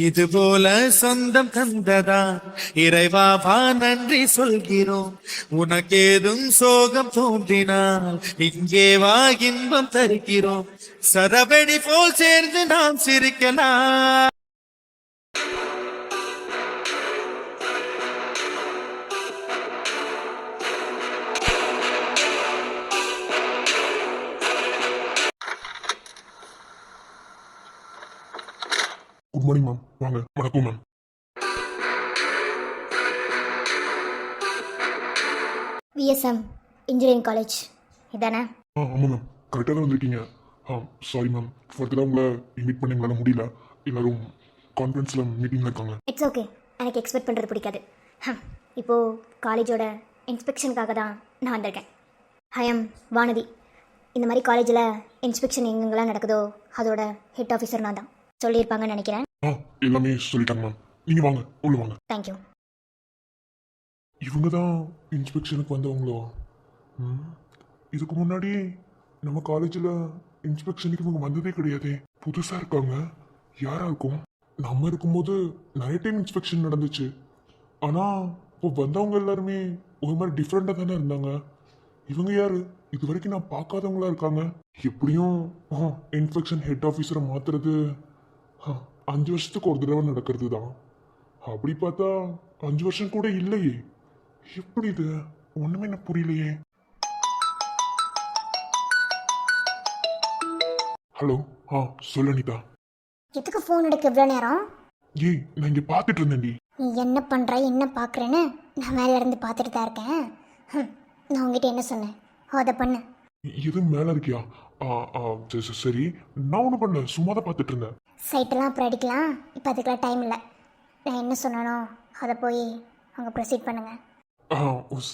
இது போல சொந்தம் தந்ததா இறைவாவா நன்றி சொல்கிறோம். உனக்கேதும் சோகம் தோன்றினால் இங்கே வா இன்பம் தருகிறோம். சரவெடி போல் சேர்ந்து நாம் சிரிக்கலாம். Good morning ma'am. வாங்க. வணக்கம் மேம். விஎஸ்எம் இன்ஜினியரிங் காலேஜ் இதானே? ஆமாம் மேம், கரெக்டாக தான் வந்திருக்கீங்க. சாரி மேம், ஃபர்தராக உங்களை மீட் பண்ண எங்களால் முடியல. எல்லாரும் கான்ஃபரன்ஸில் மீட்டிங்கில் இருக்காங்க. இட்ஸ் ஓகே, எனக்கு எக்ஸ்பெக்ட் பண்ணுறது பிடிக்காது. இப்போது காலேஜோட இன்ஸ்பெக்ஷனுக்காக தான் நான் வந்திருக்கேன். I am Vanathi. இந்த மாதிரி காலேஜில் இன்ஸ்பெக்ஷன் எங்கெங்கெல்லாம் நடக்குதோ அதோட ஹெட் ஆஃபீஸர் நான் தான். சொல்லியிருப்பாங்கன்னு நினைக்கிறேன். எல்லாமே சொல்லிட்டாங்க மேம். நீங்கள் வாங்க, உள்ள வாங்க. தேங்க்யூ. இவங்க தான் இன்ஸ்பெக்ஷனுக்கு வந்தவங்களோ? இதுக்கு முன்னாடி நம்ம காலேஜில் இன்ஸ்பெக்ஷனுக்கு இவங்க வந்ததே கிடையாதே. புதுசாக இருக்காங்க. யாராக இருக்கும்? நம்ம இருக்கும்போது நிறைய டைம் இன்ஸ்பெக்ஷன் நடந்துச்சு. ஆனால் இப்போ வந்தவங்க எல்லாருமே ஒரு மாதிரி டிஃப்ரெண்ட்டாக தானே இருந்தாங்க. இவங்க யாரு? இது வரைக்கும் நான் பார்க்காதவங்களா இருக்காங்க. எப்படியும் இன்ஸ்பெக்ஷன் ஹெட் ஆஃபீஸரை மாற்றுறது 5 வருஷத்துக்கு ஒரு தடவை நடக்கிறது தான். அப்படி பார்த்தா 5 வருஷம் கூட இல்லையே. எப்படி இது? ஒண்ணுமே எனக்கு புரியலையே. ஹலோ. சொல்லு அனிதா. எதுக்கு ஃபோன் எடுக்க இவ்வளோ நேரம்? ஏய், நான் இங்கே பார்த்துட்டு இருந்தேன்டி. நீ என்ன பண்ணுற என்ன பார்க்குறேன்னு நான் மேலே இருந்து பார்த்துட்டு தான் இருக்கேன். நான் உங்ககிட்ட என்ன சொன்னேன் அதை பண்ணு. எது மேலே இருக்கியா? சரி, நான் ஒன்றும் பண்ணல, சும்மா தான் பார்த்துட்டு இருந்தேன். சைட்டெல்லாம் அப்புறம் அடிக்கலாம், இப்போ அதுக்கெல்லாம் டைம் இல்லை. நான் என்ன சொன்னானோ அதை போய் அவங்க ப்ரொசீட் பண்ணுங்கள்.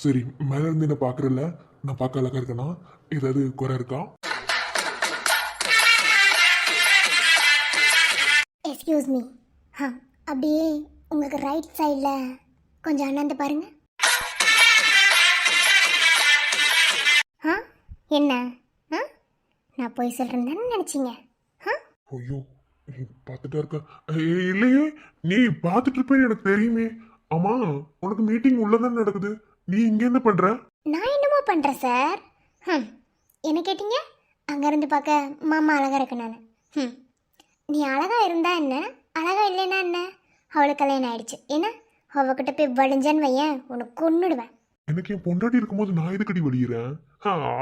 சரி, மேலே இருந்து என்ன பார்க்குறல? நான் பார்க்க அழகா இருக்கேனா? ஏதாவது குறை இருக்கா? Excuse me. அப்படியே உங்களுக்கு ரைட் சைடில் கொஞ்சம் அண்ணாந்து பாருங்க. என்ன நான் போய் சொல்கிறேன்னு நினச்சிங்க? ஐயோ, நீ பார்த்துட்டா இருக்க. இல்லையே, நீ பார்த்துட்டு இருப்பேன்னு எனக்கு தெரியுமே. ஆமா, உனக்கு மீட்டிங் உள்ளதானே நடக்குது. நீ இங்க என்ன பண்ற? நான் என்னமோ பண்ணுறேன் சார். என்ன கேட்டீங்க? அங்கேருந்து பார்க்க மாமா அழகாக இருக்கு நான். நீ அழகாக இருந்தா என்ன, அழகா இல்லைன்னா என்ன? அவளுக்கு கல்யாணம் ஆயிடுச்சு. ஏன்னா அவகிட்ட போய் வடிஞ்சேன்னு வையன், உனக்கு கொன்னுடுவேன். எனக்கு என் பொண்டாட்டி இருக்கும்போது நான் எதுக்கடி வலிகிறேன்?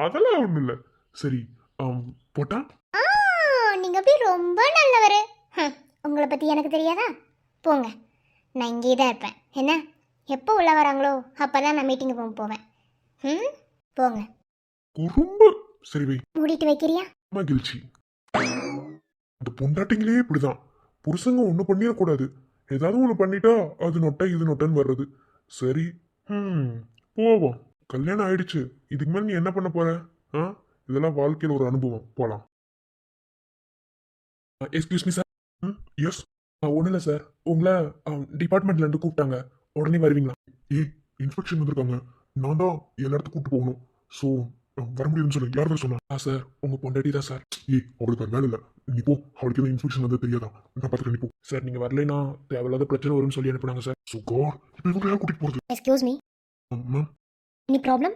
அதெல்லாம் ஒன்றும் இல்லை. சரி, போட்டா? நீங்கள் அப்படியே ரொம்ப நல்லவர். உங்களை பற்றி எனக்கு தெரியாதா? போங்க, நான் இங்கே தான் இருப்பேன். என்ன, எப்போ உள்ள வராங்களோ அப்போ தான் நான் மீட்டிங்கு போவேன். போங்க. ரொம்ப சரி, வை. மூடிட்டு வைக்கிறியா? மகிழ்ச்சி. அந்த பொண்டாட்டிங்களே இப்படிதான். புருஷங்க ஒன்று பண்ணிடக்கூடாது. ஏதாவது ஒன்று பண்ணிட்டா அது நொட்டை இது நொட்டைன்னு வர்றது. சரி, போவோம். கல்யாணம் ஆயிடுச்சு, இதுக்கு மேலே நீ என்ன பண்ண போற? இதெல்லாம் வாழ்க்கையில் ஒரு அனுபவம். போலாம். Excuse me sir. எஸ். ஒன்றும் இல்லை சார், உங்களை டிபார்ட்மெண்ட்ல இருந்து கூப்பிட்டாங்க, உடனே வருவீங்களா? இன்ஸ்பெக்ஷன் வந்திருக்காங்க, நான் தான் எல்லா இடத்துக்கும் கூப்பிட்டு போகணும். ஸோ வர முடியுதுன்னு சொல்லி யார் தான் சொன்னா? சார், உங்க பொண்டாட்டி தான் சார். அவளுக்கு வேற வேலை இல்லை, நீ போ. அவளுக்கு எதுவும் இன்ஸ்பெக்ஷன் வந்து தெரியாதா? நான் பார்த்துக்க, நீ போ. சார், நீங்க வரலைன்னா தேவையில்லாத பிரச்சனை வரும்னு சொல்லி அனுப்புனாங்க சார். ஸோ காட், இப்போ இவங்க யார் கூட்டிட்டு போறது? Excuse me. Ma'am, any problem?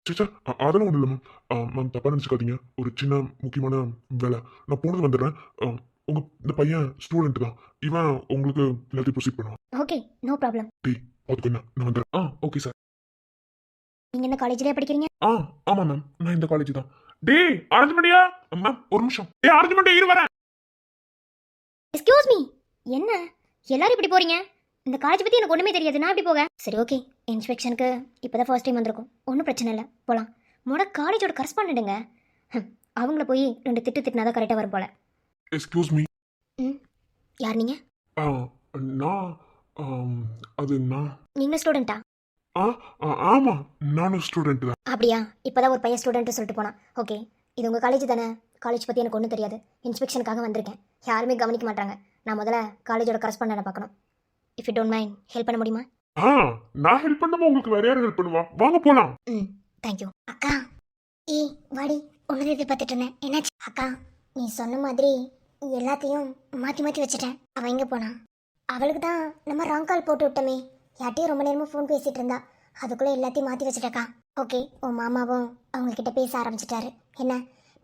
சேச்சா, அதெல்லாம் ஒன்றும் இல்லை மேம். மேம், தப்பாக நினச்சிக்காதீங்க. ஒரு சின்ன முக்கியமான வேலை, நான் போனது வந்துடுறேன். உங்க இந்த பையன் ஸ்டூடெண்ட் தான். இவன் உங்களுக்கு எல்லாத்தையும் ப்ரொசீட் பண்ணுவான். Okay, no problem. அதுக்கு என்ன, நான் வந்துடுறேன். Okay sir. நீங்கள் என்ன காலேஜ்லேயே படிக்கிறீங்க? ஆமாம் மேம், நான் இந்த காலேஜ் தான். ஆரஞ்சு மேம், ஒரு நிமிஷம். ஆரஞ்சு இரு வரேன். Excuse me. என்ன எல்லாரும் இப்படி போறீங்க? இந்த காலேஜ் பற்றி எனக்கு ஒன்றுமே தெரியாது, நான் இப்படி போக. சரி, ஓகே. இன்ஸ்பெக்ஷனுக்கு இப்போ தான் ஃபர்ஸ்ட் டைம் வந்திருக்கும், ஒன்றும் பிரச்சனை இல்லை, போகலாம். காலேஜோட கரஸ்பாண்டுங்க, அவங்கள போய் 2 திட்டினா தான் கரெக்டாக வரும் போல. Excuse me. யார் நீங்க? நான் அது நான். நீங்க ஸ்டூடெண்டா? ஆமாம், நானும் ஸ்டூடெண்ட் தான். அப்படியா? இப்போதான் ஒரு பையன் ஸ்டூடெண்ட் சொல்லிட்டு போனான். ஓகே, இது உங்கள் காலேஜ் தானே? காலேஜ் பற்றி எனக்கு ஒன்றும் தெரியாது, இன்ஸ்பெக்ஷனுக்காக வந்திருக்கேன். யாருமே கவனிக்க மாட்டாங்க. நான் முதல்ல காலேஜோட கரஸ்பாண்டை பார்க்கணும். If you don't mind help பண்ண முடியுமா? நான் ஹெல்ப் பண்ணாம உங்களுக்கு வேற யாரும் ஹெல்ப் பண்ணுவா? வாங்க போலாம். தேங்க்யூ. அக்கா, வாடி, உங்களை எதிர்பார்த்துட்டு இருந்தேன். என்னாச்சு? அக்கா, நீ சொன்ன மாதிரி எல்லாத்தையும் மாற்றி மாற்றி வச்சுட்டேன். அவன் எங்கே போனா? அவளுக்கு தான் நம்ம ராங் கால் போட்டு விட்டோமே. யார்ட்டையும் ரொம்ப நேரமாக ஃபோன் பேசிட்டு இருந்தா, அதுக்குள்ளே எல்லாத்தையும் மாற்றி வச்சுட்டக்கா. ஓகே, உன் மாமாவும் அவங்கக்கிட்ட பேச ஆரம்பிச்சிட்டாரு. என்ன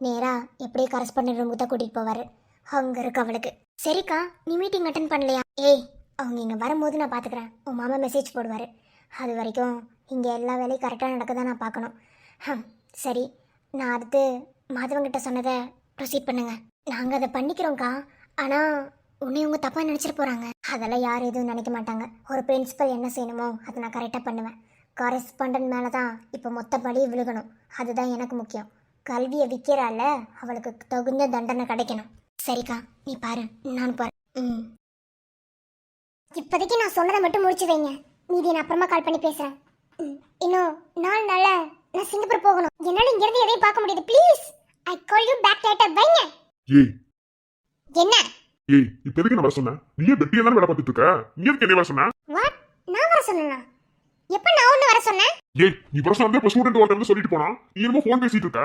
நேரா எப்படியே கரஸ்பாண்டன்ட் ரூமுக்கு தான் கூட்டிகிட்டு போவார். அங்கே இருக்கு அவளுக்கு. சரிக்கா, நீ மீட்டிங் அட்டன் பண்ணலையா? ஏய், அவங்க இங்கே வரும்போது நான் பார்த்துக்கிறேன். உன் மாமா மெசேஜ் போடுவார். அது வரைக்கும் இங்கே எல்லா வேலையும் கரெக்டாக நடக்க நான் பார்க்கணும். சரி, நான் அடுத்து மாதவங்கிட்ட சொன்னதை ப்ரொசீட் பண்ணுங்க. நாங்கள் அதை பண்ணிக்கிறோம்க்கா. ஆனால் உன்னை உங்க தப்பாக நினச்சிட்டு போகிறாங்க. அதெல்லாம் யாரும் எதுவும் நினைக்க மாட்டாங்க. ஒரு பிரின்சிபல் என்ன செய்யணுமோ அதை நான் கரெக்டாக பண்ணுவேன். கரஸ்பாண்டன்ட் மேலே தான் இப்போ மொத்த படி விழுகணும். அதுதான் எனக்கு முக்கியம். கல்வியை விற்கிறால, அவளுக்கு தகுந்த தண்டனை கிடைக்கணும். சரிக்கா, நீ பாரு, நான் பாரு. இப்போதைக்கு நான் சொன்னதை மட்டும் முடிச்சு வைங்க. மீதி நான் அப்புறமா கால் பண்ணி பேசுகிறேன். இன்னும் 4 நாள்ல நான் சிங்கப்பூர் போகணும். என்னால் இங்கிருந்து எதையும் பார்க்க முடியாது. Please, I call you back later. வைங்க. ஏய் என்ன? ஏய், இப்ப எதுக்கு நான் வர சொன்னேன்? நீயே வெட்டியா தானே வேலை பார்த்துட்டு இருக்க. நீ எதுக்கு என்ன வர சொன்ன? வாட்? நான் வர சொன்னேனா? எப்ப நான் ஒண்ணு வர சொன்னேன்? ஏய், நீ வர சொன்னதே இப்ப ஸ்டூடெண்ட் ஒருத்தர் வந்து சொல்லிட்டு போனா, நீ என்னமோ ஃபோன் பேசிட்டு இருக்க.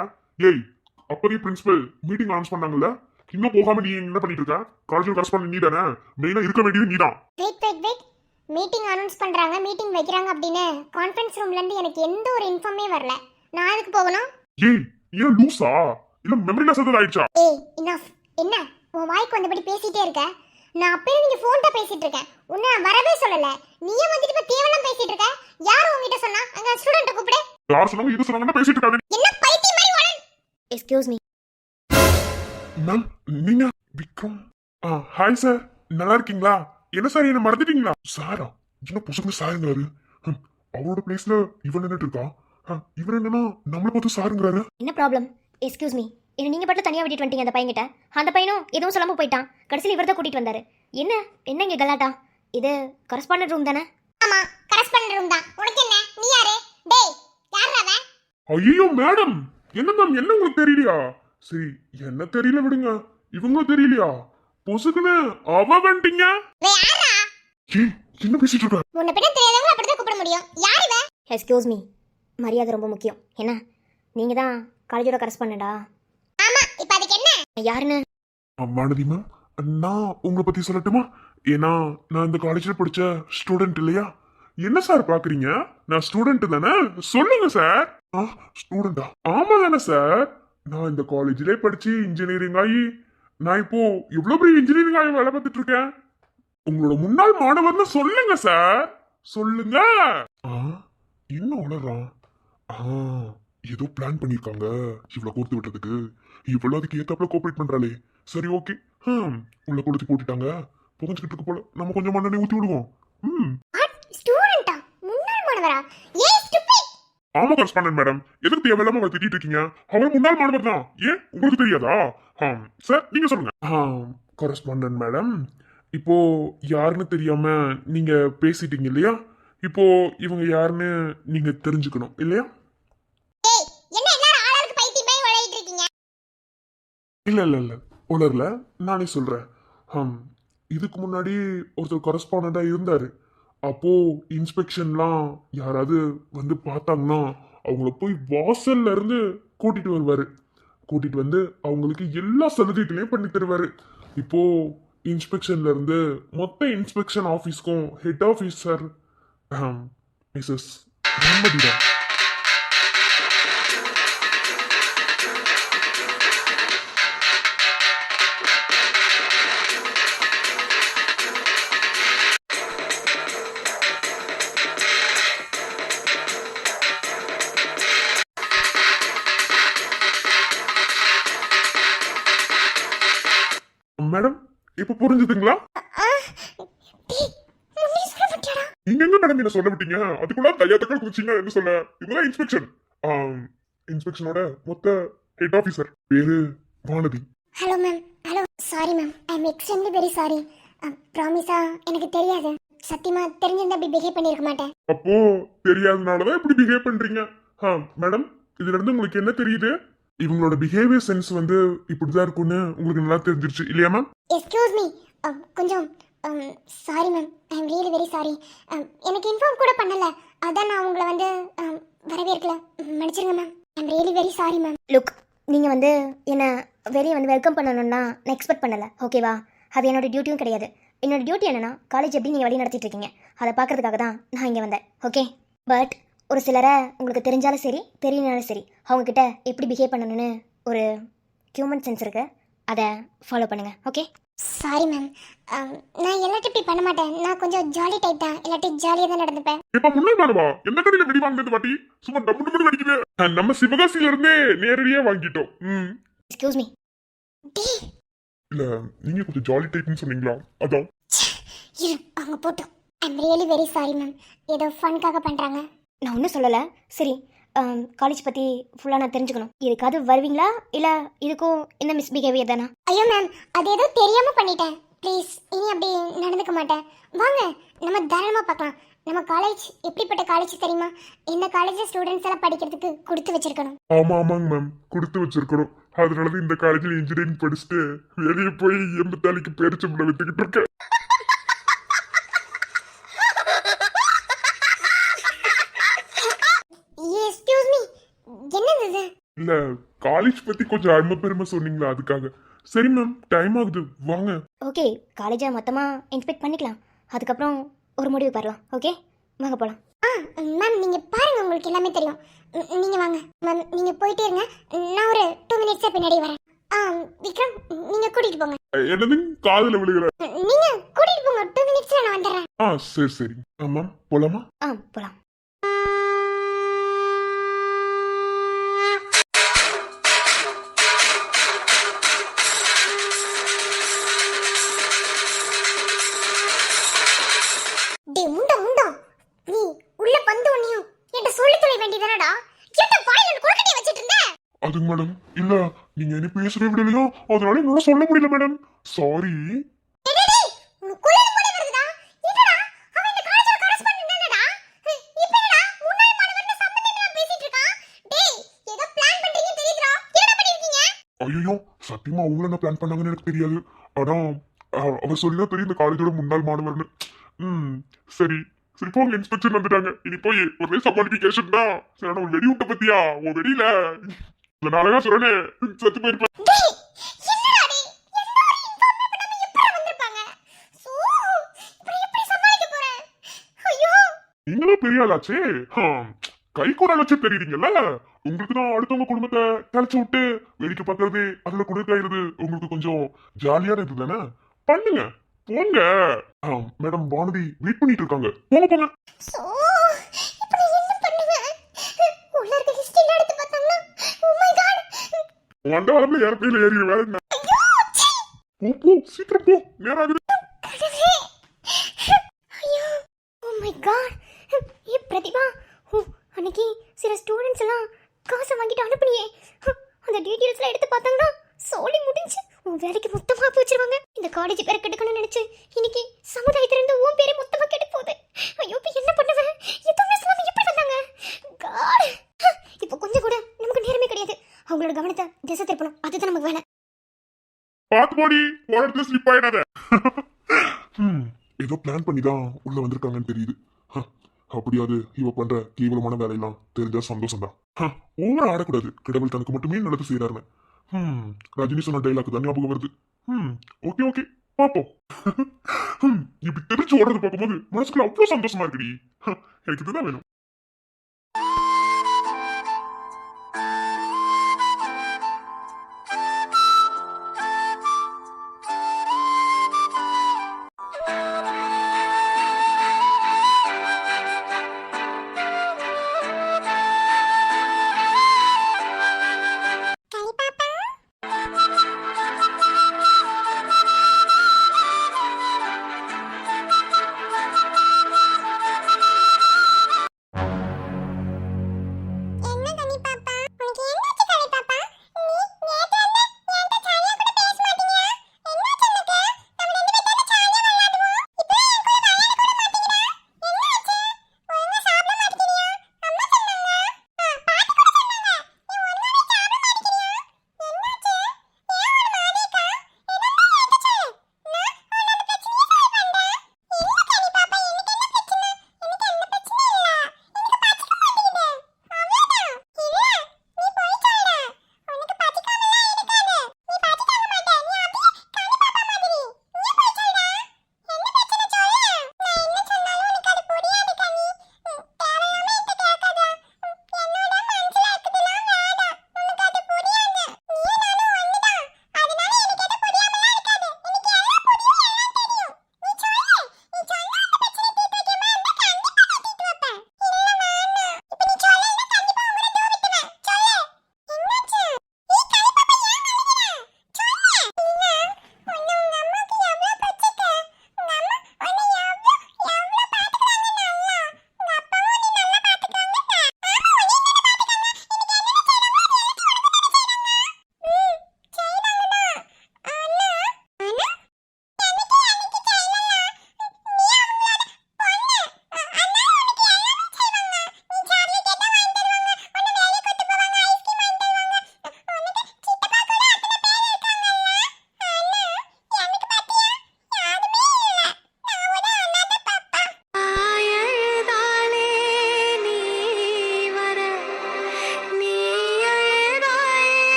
ஏய், அப்பவே பிரின்சிபல் மீட்டிங் அனௌன்ஸ் பண்ணாங்கல்ல, இன்னும் போகாம நீ என்ன பண்ணிட்டு இருக்க? காலேஜ்ல கரஸ்பாண்டன்ட் நீ தானே, மெயினா இருக்க வேண்டியது நீ தான். வெயிட். மீட்டிங் அனௌன்ஸ் பண்றாங்க, மீட்டிங் வைக்கிறாங்க அப்படின்னு கான்ஃபரன்ஸ் ரூம்ல இருந்து எனக்கு எந்த ஒரு இன்ஃபார்மே வரல. நான் அதுக்கு போகணும்? ஏய், ஏன் லூசா? இல்ல மெமரி லாஸ் ஏதாவது ஆயிடுச்சா? ஏய், இனஃப். என்ன உன் வாய்க்கு வந்தபடி பேசிட்டே இருக்க? நான் அப்பவே நீங்க ஃபோன்ல பேசிட்டு இருக்கேன். உன்னை நான் வரவே சொல்லல. நீயே வந்துட்டு இப்ப தேவலாம் பேசிட்டு இருக்க. யார் உன்கிட்ட சொன்னா? அங்க ஸ்டூடண்ட்ட கூப்பிடு. யார் சொன்னாங்க? இது சொன்னாங்க பேசிட்டு இருக்காங்க. என்ன பைத்தியம் மாதிரி ஓடு? எக்ஸ்கியூஸ் மீ மேம், நீங்க விக்ரம்? ஹாய் சார், நல்லா இருக்கீங்களா? என்ன சார், என்ன மறந்துட்டீங்களா? சாரா? என்ன புதுசுக்கு சாருங்கிறாரு? அவரோட பிளேஸ்ல இவன் நின்னுட்டு இருக்கா. இவர் என்னன்னா நம்மள பார்த்து சாருங்கிறாரு. என்ன ப்ராப்ளம்? எக்ஸ்கியூஸ் மீ, என்ன நீங்க பாட்டு தனியா விட்டுட்டு வந்துட்டீங்க அந்த பையன்கிட்ட. அந்த பையனும் எதுவும் சொல்லாம போயிட்டான். கடைசியில் இவர் தான் கூட்டிட்டு வந்தாரு. என்ன இங்க கலாட்டா? இது கரஸ்பாண்டன்ட் ரூம் தானே? ஆமா, கரஸ்பாண்டன்ட் ரூம் தான். உனக்கு என்ன? நீ யாரு? டேய், யாரா அவன்? ஐயோ மேடம், என்ன மேம், என்ன உங்களுக்கு தெரியலையா? சரி, என்ன தெரியல விடுங்க. இவங்களும் தெரியலையா? பொசுக்குன்னு அவ வந்துட்டீங்க. டேய், யாரா? ஏய், என்ன பேசிட்டு இருக்க? உன்னை பத்தி தெரியாதவங்க அப்படிதான் கூப்பிட முடியும். யார் இவ? எக்ஸ்கியூஸ் மீ, மரியாதை ரொம்ப முக்கியம். என்ன நீங்க தான் காலேஜோட கரஸ்பாண்டண்டா? ஆமா, இப்போ அதுக்கு என்ன? யாருன்னு? மானதி மேம், நான் உங்களை பத்தி சொல்லட்டுமா? ஏன்னா நான் இந்த காலேஜ்ல படிச்ச ஸ்டூடெண்ட் இல்லையா? என்ன சார் பாக்குறீங்க? நான் ஸ்டூடெண்ட் தானே, சொல்லுங்க சார். ஸ்டூடெண்டா? ஆமா தானே சார். நான் இந்த காலேஜ்ல படிச்சு இன்ஜினியரிங் ஆகி நான் இப்போ இவ்வளவு பெரிய இன்ஜினியரிங் ஆகி வேலை பார்த்துட்டு இருக்கேன். உங்களோட முன்னாள் மாணவர்னு சொல்லுங்க சார், சொல்லுங்க. என்ன உளறான்? ஏதோ பிளான் பண்ணிருக்காங்க இவ்வளவு கோர்த்து விட்டதுக்கு. இவ்வளவு அதுக்கு ஏத்தாப்புல கோஆபரேட் பண்றாளே. சரி, ஓகே. உள்ள கொடுத்து போட்டுட்டாங்க, புகஞ்சுக்கிட்டு இருக்கு போல. நம்ம கொஞ்சம் மண்ணெண்ணெய் ஊத்தி விடுவோம். ஸ்டூடெண்டா? முன்னாள் மாணவரா? ஏய் ஸ்டூபிட். ஆமா கரஸ்பாண்டன்ட் மேடம், எதுக்கு தேவையில்லாம அவரை திட்டிட்டு இருக்கீங்க? அவர் முன்னாள் மாணவர் தான். ஏன் உங்களுக்கு தெரியாதா? சார், நீங்க சொல்லுங்க. கரஸ்பாண்டன்ட் மேடம், இப்போ யாருன்னு தெரியாம நீங்க பேசிட்டீங்க இல்லையா? இப்போ இவங்க யாருன்னு நீங்க தெரிஞ்சுக்கணும் இல்லையா? ஏய், என்ன எல்லாரும் ஆளாளுக்கு பைத்தியம் மாதிரி ஓடிட்டு இருக்கீங்க? இல்ல உளரல, நானே சொல்றேன். இதுக்கு முன்னாடி ஒருத்தர் கரஸ்பாண்டண்டா இருந்தாரு. அப்போ இன்ஸ்பெக்ஷன்லாம் யாராவது வந்து பார்த்தாங்கன்னா அவங்கள போய் வாசல்ல இருந்து கூட்டிட்டு வருவாரு. கூட்டிட்டு வந்து அவங்களுக்கு எல்லா சலுகைகளையும் பண்ணி தருவாரு. இப்போ இன்ஸ்பெக்ஷன்ல இருந்து மொத்த இன்ஸ்பெக்ஷன் ஆஃபீஸ்க்கும் head officer Mrs Ramathitha. Madam, இப்ப புரிஞ்சுதுங்களா? நீங்க எங்க மேடம் என்ன சொல்ல விட்டீங்க? அதுக்குள்ள கையா தக்கல் குதிச்சீங்க என்ன சொல்ல? இதுதான் இன்ஸ்பெக்ஷன். இன்ஸ்பெக்ஷனோட மொத்த ஹெட் ஆபீசர் பேரு Vanathi. Hello ma'am. Hello, sorry ma'am, I am extremely very sorry. ப்ராமிஸா எனக்கு தெரியாது. சத்தியமா தெரிஞ்சிருந்தா அப்படி பிஹேவ் பண்ணிருக்க மாட்டேன். அப்போ தெரியாதனாலதான் இப்படி பிஹேவ் பண்றீங்க. மேடம், இதுல இருந்து உங்களுக்கு என்ன தெரியுது? இவங்களோட பிஹேவியர் சென்ஸ் வந்து இப்படிதான் இருக்கும்னு உங்களுக்கு நல்லா தெரிஞ்சிருச்சு இல்லையா மேம்? எக்ஸ்கியூஸ் மீ, கொஞ்சம் sorry ma'am, I am really very sorry. எனக்கு இன்ஃபார்ம் கூட பண்ணல, அதான் நான் உங்களை வந்து வரவேற்கல. மன்னிச்சிருங்க ma'am, I am really very sorry ma'am. Look, நீங்கள் வந்து என்னை வெளியே வந்து வெல்கம் பண்ணணும்னா நான் எக்ஸ்பெக்ட் பண்ணலை, ஓகேவா? அது என்னோட டியூட்டியும் கிடையாது. என்னோட டியூட்டி என்னன்னா காலேஜ் எப்படி நீங்கள் வழி நடத்திட்டு இருக்கீங்க அதை பார்க்கறதுக்காக தான் நான் இங்கே வந்தேன். ஓகே, பட் ஒரு சிலரை உங்களுக்கு தெரிஞ்சாலும் சரி தெரியலனாலும் சரி அவங்கக்கிட்ட எப்படி பிஹேவ் பண்ணணும்னு ஒரு ஹியூமன் சென்ஸ் இருக்கு, அதை ஃபாலோ பண்ணுங்க. ஓகே, சாரி மேம், நான் எல்லாத்தையும் இப்படி பண்ண மாட்டேன். நான் கொஞ்சம் ஜாலி டைப் தான், எல்லாத்தையும் ஜாலியாக தான் நடந்துப்பேன். இப்ப முன்னாடி தானவா எந்த கடையில வெடி வாங்கினது பாட்டி? சும்மா டம்மு டம்மு வெடிக்குது. நம்ம சிவகாசியில இருந்தே நேரடியா வாங்கிட்டோம். Excuse me. இல்ல நீங்க கொஞ்சம் ஜாலி டைப்னு சொன்னீங்களா, அதான். இரு, அவங்க போட்டோம். I'm really very sorry ma'am, ஏதோ ஃபன்காக பண்ணுறாங்க. நான் ஒன்றும் சொல்லலை. சரி, காலேஜ் பற்றி ஃபுல்லாக நான் தெரிஞ்சுக்கணும். இதுக்காவது வருவீங்களா இல்லை இதுக்கும் இந்த மிஸ்பிஹேவியர் தானா? ஐயோ மேம், அது ஏதோ தெரியாமல் பண்ணிட்டேன். ப்ளீஸ் இனி அப்படி நடந்துக்க மாட்டேன். வாங்க நம்ம தாராளமாக பார்க்கலாம். நம்ம காலேஜ் எப்படிப்பட்ட காலேஜ் தெரியுமா? இந்த காலேஜில் ஸ்டூடெண்ட்ஸ் எல்லாம் படிக்கிறதுக்கு கொடுத்து வச்சிருக்கணும். ஆமா ஆமாங்க மேம், கொடுத்து வச்சிருக்கணும். அதனாலதான் இந்த காலேஜ்ல இன்ஜினியரிங் படிச்சுட்டு வெளியே போய் எம்பத்தாளிக்கு பேரிச்சம்பளம் வித்துக்கிட்டு இருக்கேன். எக்ஸ்கியூஸ் மீ, என்னது இது? இல்ல காலேஜ் பத்தி கொஞ்சம் அருமை பெருமை சொன்னீங்களா, அதுக்காக. சரி மேம், டைம் ஆகுது, வாங்க. ஓகே, காலேஜை மொத்தமாக இன்ஸ்பெக்ட் பண்ணிக்கலாம், அதுக்கப்புறம் ஒரு முடிவு பெறலாம். ஓகே, வாங்க போகலாம். மேம் நீங்கள் பாருங்க, உங்களுக்கு எல்லாமே தெரியும். நீங்கள் வாங்க மேம், நீங்கள் போயிட்டே இருங்க. நான் ஒரு 2 மினிட்ஸாக பின்னாடி வரேன். விக்ரம், நீங்கள் கூட்டிகிட்டு போங்க. என்னது காதுல விழுகிற? நீங்கள் கூட்டிகிட்டு போங்க, 2 மினிட்ஸில் நான் வந்துடுறேன். சரி சரி. மேம் போலாமா? போகலாம். டேய் முண்டா முண்டா, நீ உள்ள வந்து உன்னையும் என்கிட்ட சொல்லி தொலை வேண்டியதானடா? என்ன வாயில குறுக்கட்டி வச்சிட்டு இருந்த? அதுங்க மேடம், இல்ல நீங்க என்ன பேசவே விடலையோ, அதனால என்னால சொல்ல முடியல மேடம். சாரி. டேய் உனக்கு குள்ள போடி வருதுடா. என்னடா அவன் இந்த காலேஜோட கரஸ்பாண்டன்ட் தானடா? இப்போ என்னடா முன்னாடி மாணவர்ல சம்பந்தமா பேசிட்டு இருக்கான்? டேய் ஏதோ பிளான் பண்றீங்க தெரியுதுடா. என்னடா பண்ணிருக்கீங்க? ஐயோ, சத்தியமா அவங்கள என்ன பிளான் பண்ணாங்கன்னு எனக்கு தெரியாது. ஆனா அவர் சொல்லிதான் தெரியும் இந்த காலேஜோட முன்னாள் மாணவர்னு. சரி சரி போங்க, இன்ஸ்பெக்ஷன் வந்துட்டாங்க. இனி போய் ஒரே சமாளிபிகேஷன் தான். சரி, ஒரு வெடி விட்ட பத்தியா? உன் வெடியில நான் அழகா சொல்றேன், சத்து போயிருப்பேன். டேய் என்னடா டேய், எந்த ஒரு இன்ஃபார்ம் பண்ணாம எப்படி வந்திருப்பாங்க? சோ இப்போ எப்படி சமாளிக்க போறேன்? ஐயோ, நீங்களும் பெரிய ஆளாச்சே. கை கூட வச்சு தெரியுறீங்கல்ல. உங்களுக்கு தான் அடுத்தவங்க குடும்பத்தை கழிச்சு விட்டு வேடிக்கை பார்க்கறது, அதுல குடிக்காயிருது உங்களுக்கு கொஞ்சம் ஜாலியான இது தானே. பண்ணுங்க போங்க. மேடம் வானதி வெயிட் பண்ணிட்டு இருக்காங்க, போங்க போங்க. சோ இப்போ நான் என்ன பண்ணுவேன்? உள்ள இருக்க ஹிஸ்டரி எடுத்து பார்த்தாங்கன்னா ஓ மை காட். வந்த வரல ஏர்பிளேன்ல ஏறி வேற என்ன? போ போ சீக்கிரம் போ, நேரம் ஆகுது. கடவுளே, ஐயோ, ஓ மை காட். ஏ பிரதிபா, அன்னைக்கு சில ஸ்டூடெண்ட்ஸ் எல்லாம் காசை வாங்கிட்டு அனுப்புனியே, அந்த டீடைல்ஸ்லாம் எடுத்து பார்த்தாங்கன்னா சோலி முடிஞ்சு உன் வேலைக்கு மொத்தமாக போச்சிருவாங்க. இந்த காலேஜ் பேரை கெடுக்கணும்னு நினைச்சு இன்னைக்கு சமுதாயத்திலிருந்து உன் பேரை மொத்தமாக கெட்டு போகுது. ஐயோ, இப்போ என்ன பண்ணுவேன்? எதுவுமே சொல்லாம எப்படி வந்தாங்க? காட், இப்போ கொஞ்சம் கூட நமக்கு நேரமே கிடையாது. அவங்களோட கவனத்தை திசை திருப்பணும், அதுதான் நமக்கு வேலை. பாத்து போடி, ஒரு இடத்துல ஸ்லிப் ஆயிடாத. ஏதோ பிளான் பண்ணி தான் உள்ள வந்திருக்காங்கன்னு தெரியுது. அப்படியாது இவ பண்ற கேவலமான வேலையெல்லாம் தெரிஞ்சா சந்தோஷம் தான். ஓவரா ஆடக்கூடாது, கடவுள் தனக்கு மட்டுமே நல்லது செய்யறாருன்னு. ரஜினி சொன்ன டைலாக் தான் ஞாபகம் வருது. ஓகே ஓகே பாப்போம். இப்படி தெரிஞ்சு ஓடுறது பார்க்கும்போது மனசுக்குள்ள அவ்வளவு சந்தோஷமா இருக்குடி. எனக்கு இதுதான் வேணும்.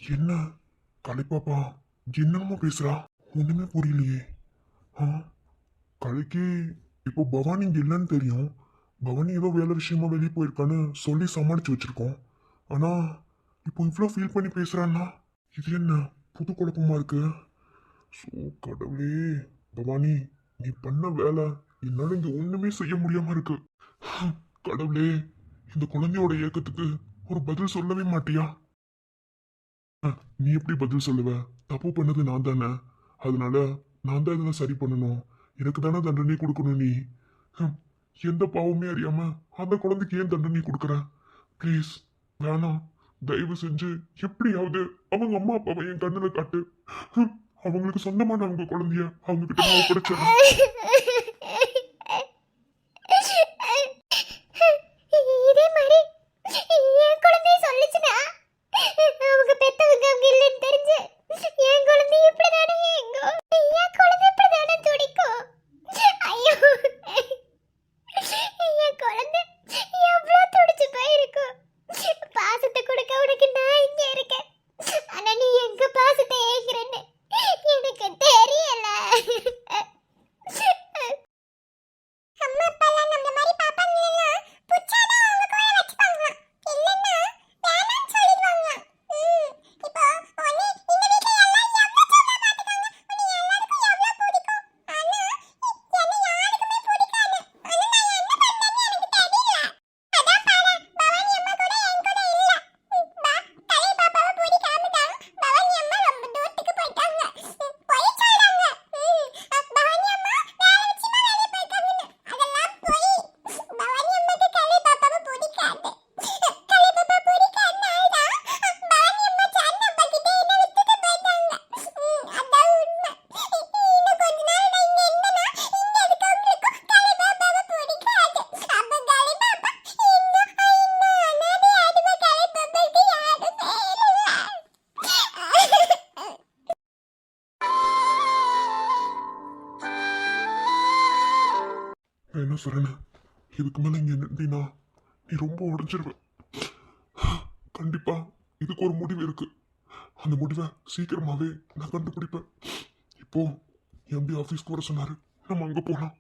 என்ன கலைப்பாப்பா என்னமோ பேசுறா? ஒண்ணுமே புரியலையே. ஆ கலைக்கு இப்போ பவானி இங்க இல்லைன்னு தெரியும். பவானி ஏதோ வேலை விஷயமா வெளியே போயிருக்கான்னு சொல்லி சமாளிச்சு வச்சிருக்கோம். ஆனா இப்போ இவ்வளோ ஃபீல் பண்ணி பேசுறான்னா இது என்ன புது குழப்பமா இருக்கு. ஸோ கடவுளே, பவானி நீ பண்ண வேலை என்னால இங்க ஒண்ணுமே செய்ய முடியாம இருக்கு. கடவுளே, இந்த குழந்தையோட ஏக்கத்துக்கு ஒரு பதில் சொல்லவே மாட்டியா? நீ எப்படி பதில் சொல்லுவ? தப்பு பண்ணது நான் தானே, அதனால நான் தான் இதெல்லாம் சரி பண்ணணும். எனக்கு தானே தண்டனை கொடுக்கணும் நீ. ஹம், எந்த பாவமே அறியாம அந்த குழந்தைக்கு ஏன் தண்டனை கொடுக்குற? ப்ளீஸ் வேணாம், தயவு செஞ்சு எப்படியாவது அவங்க அம்மா அப்பாவை என் கண்ணுல காட்டு. அவங்களுக்கு சொந்தமான அவங்க குழந்தைய அவங்க கிட்ட நான் ஒப்படைச்சிடுறேன். இதே மாதிரி என் குழந்தைய சொல்லுச்சுன்னா அவங்க பெத்தவங்க அவங்க இல்லைன்னு தெரிஞ்சு என் குழந்தை இப்படிதானே எங்கும், என் குழந்தை இப்படிதானே துடிக்கும். ஐயோ, என் குழந்தை எவ்வளோ துடிச்சு போயிருக்கும். பாசத்தை கொடுக்க உனக்கு நான் இங்க இருக்கேன். ஆனா நீ எங்க பாசத்தை ஏங்குறேன்னு எனக்கு தெரியல. அம்மா அப்பாலாம் நம்மள மாதிரி பாப்பாங்களா? புச்சாதான் அவங்க கூட வச்சுப்பாங்களாம். இல்லன்னா வேணாம்னு சொல்லிடுவாங்களாம். இப்போ ஒண்ணு இந்த வீட்ல எல்லாரும் எவ்வளவு செல்லமா பாத்துக்காங்க. உன்னை எல்லாருக்கும் எவ்வளவு பிடிக்கும். ஆனா என்னை யாருக்குமே பிடிக்காது. ஆனா நான் என்ன பண்ணேன்னு எனக்கு தெரியல. அதான் பாரு, பவானி அம்மா கூட என் கூட இல்ல. கலை பாப்பாவை பிடிக்காம தான் பவானி அம்மா ரொம்ப தூரத்துக்கு போயிட்டாங்க. போய் சொல்றாங்க. பவானி அம்மா வேலை விஷயமா வெளியே போயிருக்காங்கன்னு. அதெல்லாம் போய் பவானி அம்மாக்கு கலை பாப்பாவை பிடிக்காது. கலை பாப்பா பிடிக்காதனால தான் பவானி அம்மா சாந்தி அப்பா கிட்ட என்ன விட்டுட்டு போயிட்டாங்க. அதான் உண்மை. இன்னும் கொஞ்ச நாள் நான் இங்க இருந்தேன்னா இங்க இருக்கவங்களுக்கும் கலை பாப்பாவை பிடிக்காது. அப்ப கலை பாப்பா இன்னும் அனாதை ஆடுவ. கலை பாப்பாக்கு யாருமே இல்லை. என்ன சொல்றேன்னு இதுக்கு மேல இங்க நின்றீனா நீ ரொம்ப உடஞ்சிருவ. கண்டிப்பா இதுக்கு ஒரு முடிவு இருக்கு. அந்த முடிவை சீக்கிரமாவே நான் கண்டுபிடிப்பேன். இப்போ எம்பி ஆபீஸ்க்கு வர சொன்னாரு, நம்ம அங்க போலாம்.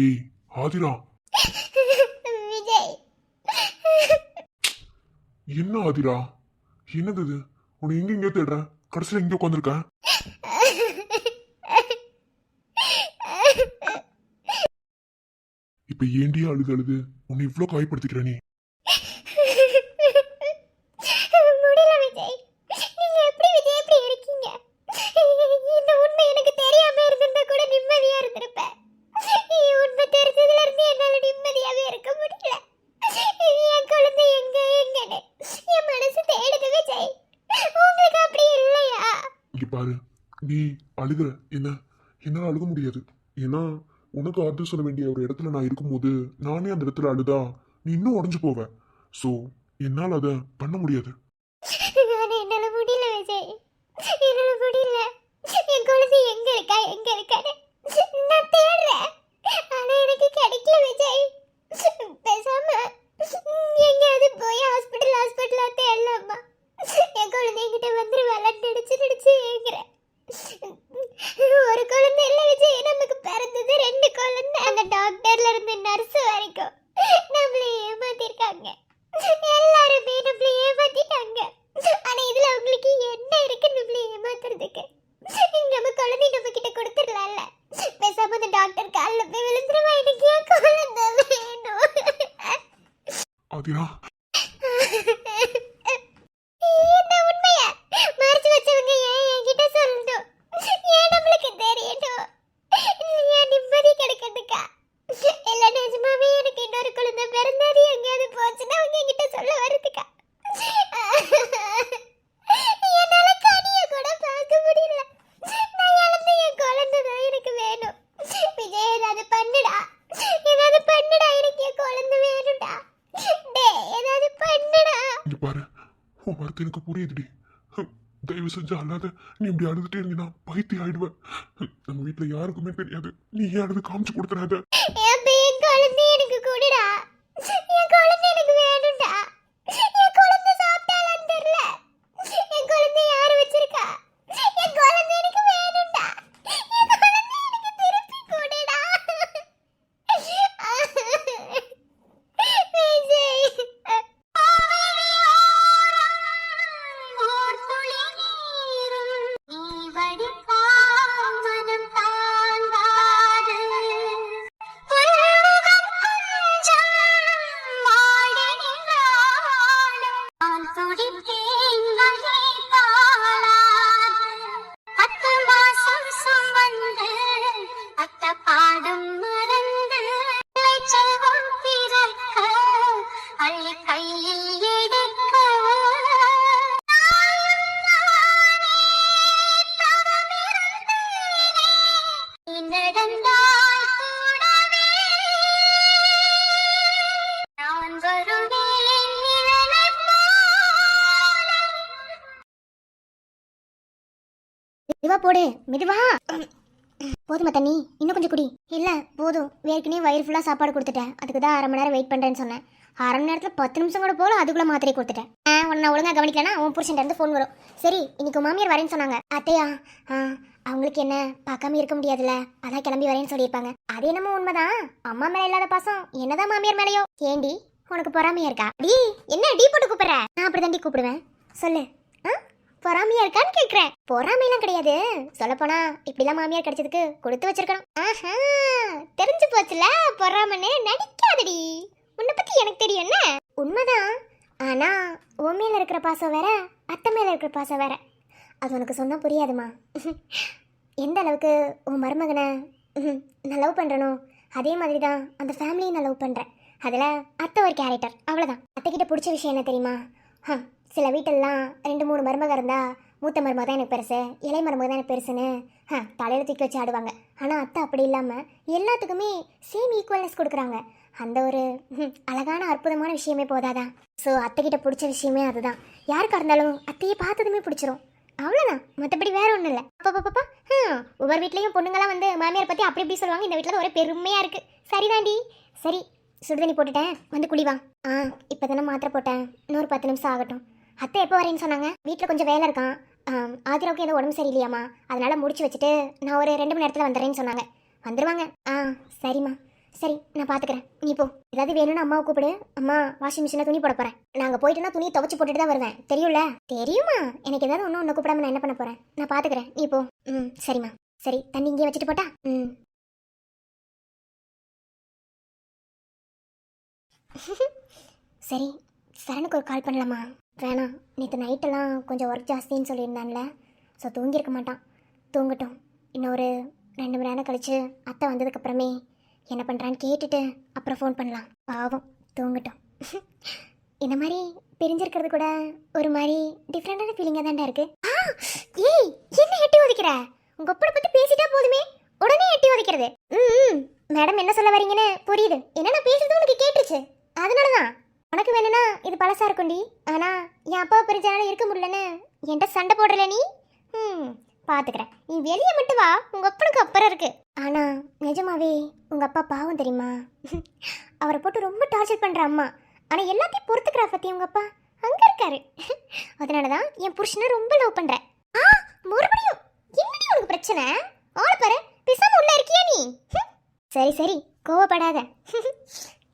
ஏய் ஆதிரா, விஜய், என்ன ஆதிரா, என்னது இது? உன்னை எங்க எங்கேயோ தேடுறேன், கடைசியில் எங்க உட்காந்துருக்கேன். இப்ப ஏண்டியா அழுது அழுது உன்னை இவ்வளவு காயப்படுத்திக்கிற நீ? இங்க பாரு, நீ அழுகுற என்ன, என்னால அழுக முடியாது. ஏன்னா உனக்கு ஆறுதல் சொல்ல வேண்டிய ஒரு இடத்துல நான் இருக்கும்போது நானே அந்த இடத்துல அழுதா நீ இன்னும் உடஞ்சு போவ. ஸோ என்னால் அதை பண்ண முடியாது. ஆனா என்னால முடியல விஜய், என்னால முடியல. என் குழந்தை எங்க இருக்கா எங்க இருக்கான்னு நான் தேடுறேன். ஆனா எனக்கு கிடைக்கல விஜய். பேசாம எங்கேயாவது போய் ஹாஸ்பிட்டலா தேடலாமா? என் குழந்தை என்கிட்ட வந்துருவாள நடிச்சு ஏங்குறேன். ஒரு குழந்தை இல்ல விஜய், நமக்கு பிறந்தது 2 குழந்தை. அந்த டாக்டர்ல இருந்து நர்ஸ் வரைக்கும் நம்மளை ஏமாத்திருக்காங்க. எல்லாருமே நம்மளை ஏமாத்திட்டாங்க. ஆனா இதுல உங்களுக்கு என்ன இருக்கு நம்மளை ஏமாத்துறதுக்கு? நம்ம குழந்தை நம்ம கிட்ட கொடுத்துடலாம்ல. பேசாம அந்த டாக்டர் காலில் போய் விழுந்துருவா. எனக்கு என் குழந்தை வேணும். ஆதிரா, இந்த உண்மைய மறைச்சு வச்சவங்க ஏன் என்கிட்ட சொல்லணும்? ஏன் நம்மளுக்கு தெரியணும்? ஏன் நிம்மதி கிடைக்கிறதுக்கா? இல்ல நிஜமாவே எனக்கு இன்னொரு குழந்தை பிறந்தது எங்கேயாவது போச்சுன்னா அவங்க என்கிட்ட சொல்ல வருதுக்கா? என்னால கனிய கூட பார்க்க முடியல. நான் இழந்த என் குழந்தை தான் எனக்கு வேணும். விஜய் ஏதாவது பண்ணுடா, ஏதாவது பண்ணுடா, எனக்கு என் குழந்தை வேணும்டா. டேய் ஏதாவது பண்ணுடா. இங்க பாரு, உன் வார்த்தை எனக்கு புரியுதுடி. தயவு செஞ்சு அல்லாத நீ இப்படி அழுதுட்டே இருந்தீங்கன்னா பைத்தியம் ஆயிடுவேன். நம்ம வீட்டுல யாருக்குமே தெரியாது. நீ ஏன் அழுது காமிச்சு கொடுத்துறாத. என் குழந்தை எனக்கு கொடுடா. என் குழந்தை எனக்கு வேணும்டா. என் குழந்தை சாப்பிட்டாலான்னு தெரியல. என் குழந்தை யாரு வச்சிருக்கா? என் குழந்தை எனக்கு வேணும்டா. என் குழந்தை எனக்கு திருப்பி கொடுடா. விஜய் பாடும் மறந்து செல்வம் பிறக்க அள்ளி கையில் எடுக்க நடந்தால் கூடவே நான் வருவேன் நிழலைப் போல. மெதுவா போடு, மெதுவா. போதுமா தண்ணி? இன்னும் கொஞ்சம் குடி. இல்ல போதும், ஏற்கனவே வயிறு ஃபுல்லா சாப்பாடு கொடுத்துட்டேன். அதுக்கு தான் 1/2 மணி நேரம் வெயிட் பண்றேன்னு சொன்னேன். 1/2 மணி நேரத்துல 10 நிமிஷம் கூட போல அதுக்குள்ள மாத்திரை கொடுத்துட்டேன். உன்னை ஒழுங்கா கவனிக்கலனா உன் புருஷன் இருந்து ஃபோன் வரும். சரி, இன்னைக்கு உன் மாமியார் வரேன்னு சொன்னாங்க. அத்தையா? அவங்களுக்கு என்ன பார்க்காம இருக்க முடியாதுல்ல, அதான் கிளம்பி வரேன்னு சொல்லியிருப்பாங்க. அது என்னமோ உண்மைதான். அம்மா மேல இல்லாத பாசம் என்னதான் மாமியார் மேலையோ. ஏண்டி உனக்கு பொறாமையா இருக்கா? டி என்ன டி போட்டு கூப்பிடுற? நான் அப்படிதான் டி கூப்பிடுவேன். சொல்லு. பொறாமையா இருக்கான்னு கேக்குறேன். பொறாமையெல்லாம் கிடையாது. சொல்லப்போனா இப்படிலாம் மாமியார் கிடைச்சதுக்கு கொடுத்து வச்சிருக்கணும். ஆஹா, தெரிஞ்சு போச்சுல பொறாமன்னு. நடிக்காதடி, உன்னை பத்தி எனக்கு தெரியும். என்ன உண்மைதான். ஆனா உன் மேல இருக்கிற பாசம் வேற, அத்தை மேல இருக்கிற பாசம் வேற. அது உனக்கு சொன்னா புரியாதுமா. எந்த அளவுக்கு உன் மருமகனை நான் லவ் பண்றனோ அதே மாதிரி தான் அந்த ஃபேமிலியை நான் லவ் பண்றேன். அதில் அத்தை ஒரு கேரக்டர், அவ்வளோதான். அத்தைக்கிட்ட பிடிச்ச விஷயம் என்ன தெரியுமா? சில வீட்டெல்லாம் 2-3 மருமக இருந்தா மூத்த மருமக தான் எனக்கு பெருசு, இலை மருமக தான் எனக்கு பெருசுன்னு தலையில் தூக்கி வச்சு ஆடுவாங்க. ஆனால் அத்தை அப்படி இல்லாமல் எல்லாத்துக்குமே சேம் ஈக்குவல்னஸ் கொடுக்குறாங்க. அந்த ஒரு அழகான அற்புதமான விஷயமே போதாதான். ஸோ அத்தைக்கிட்ட பிடிச்ச விஷயமே அதுதான். யாருக்கா இருந்தாலும் அத்தையை பார்த்ததுமே பிடிச்சிரும், அவ்வளோதான். மற்றபடி வேற ஒன்றும் இல்லை. அப்பா ஒவ்வொரு வீட்லேயும் பொண்ணுங்களாம் வந்து மாமியார் பற்றி அப்படி இப்படி சொல்லுவாங்க. இந்த வீட்டில் ஒரே பெருமையாக இருக்குது. சரிதாண்டி. சரி, சுடுதண்ணி போட்டுட்டேன், வந்து குடிவா. இப்போ தானே மாத்திரை போட்டேன், இன்னொரு 10 நிமிஷம் ஆகட்டும். அத்தை எப்போ வரேன்னு சொன்னாங்க? வீட்டில் கொஞ்சம் வேலை இருக்கான். ஆதிராவுக்கு ஏதோ உடம்பு சரியில்லையாம்மா, அதனால முடிச்சு வச்சுட்டு நான் ஒரு 2 மணி நேரத்தில் வந்துடுறேன்னு சொன்னாங்க. வந்துடுவாங்க. சரிம்மா, சரி நான் பார்த்துக்கிறேன். நீ போ. ஏதாவது வேணும்னு அம்மாவை கூப்பிடு. அம்மா வாஷிங் மிஷினில் துணி போட போகிறேன். நாங்கள் போயிட்டுனா துணியை துவைச்சு போட்டுட்டு தான் வருவேன். தெரியும்ல? தெரியுமா? எனக்கு ஏதாவது ஒன்று கூப்பிடாம நான் என்ன பண்ண போகிறேன்? நான் பார்த்துக்கிறேன், நீ போ. சரிம்மா. சரி, தண்ணி இங்கேயே வச்சுட்டு போட்டா? சரி, சரணுக்கு ஒரு கால் பண்ணலாமா? வேணாம், நேற்று நைட்டெல்லாம் கொஞ்சம் ஒர்க் ஜாஸ்தின்னு சொல்லியிருந்தான்ல, ஸோ தூங்கியிருக்க மாட்டான். தூங்கட்டும். இன்னொரு 2 மணி நேரம் கழிச்சு அத்தை வந்ததுக்கப்புறமே என்ன பண்ணுறான்னு கேட்டுட்டு அப்புறம் ஃபோன் பண்ணலாம். பாவம், தூங்கட்டும். இந்த மாதிரி பிரிஞ்சிருக்கிறது கூட ஒரு மாதிரி டிஃப்ரெண்டான ஃபீலிங்காக தான்டா இருக்கு. ஏய், என்ன எட்டி ஒதுக்கிற? உங்க அப்பனை பத்தி பேசிட்டா போதுமே உடனே எட்டி ஒதுக்கிறது. மேடம் என்ன சொல்ல வரீங்கன்னு புரியுது. என்ன நான் பேசுறது உனக்கு கேட்டுச்சு, அதனாலதான். உனக்கு வேணும்னா இது பழசா இருக்கும்டி. ஆனா என் அப்பா பிரிஞ்சாலும் இருக்க முடியலன்னு என்கிட்ட சண்டை போடுறல நீ. பாத்துக்கிறேன். நீ வெளியே மட்டும் வா, உங்க அப்பனுக்கு அப்புறம் இருக்கு. ஆனா நிஜமாவே உங்க அப்பா பாவம் தெரியுமா? அவரை போட்டு ரொம்ப டார்ச்சர் பண்ற அம்மா. ஆனா எல்லாத்தையும் பொறுத்துக்கிறா பத்தி உங்க அப்பா அங்க இருக்காரு. அதனாலதான் என் புருஷனை ரொம்ப லவ் பண்றேன். மறுபடியும் என்னடி உனக்கு பிரச்சனை? ஆள பாரு, பேசாம உள்ள இருக்கியா நீ? சரி சரி, கோவப்படாத.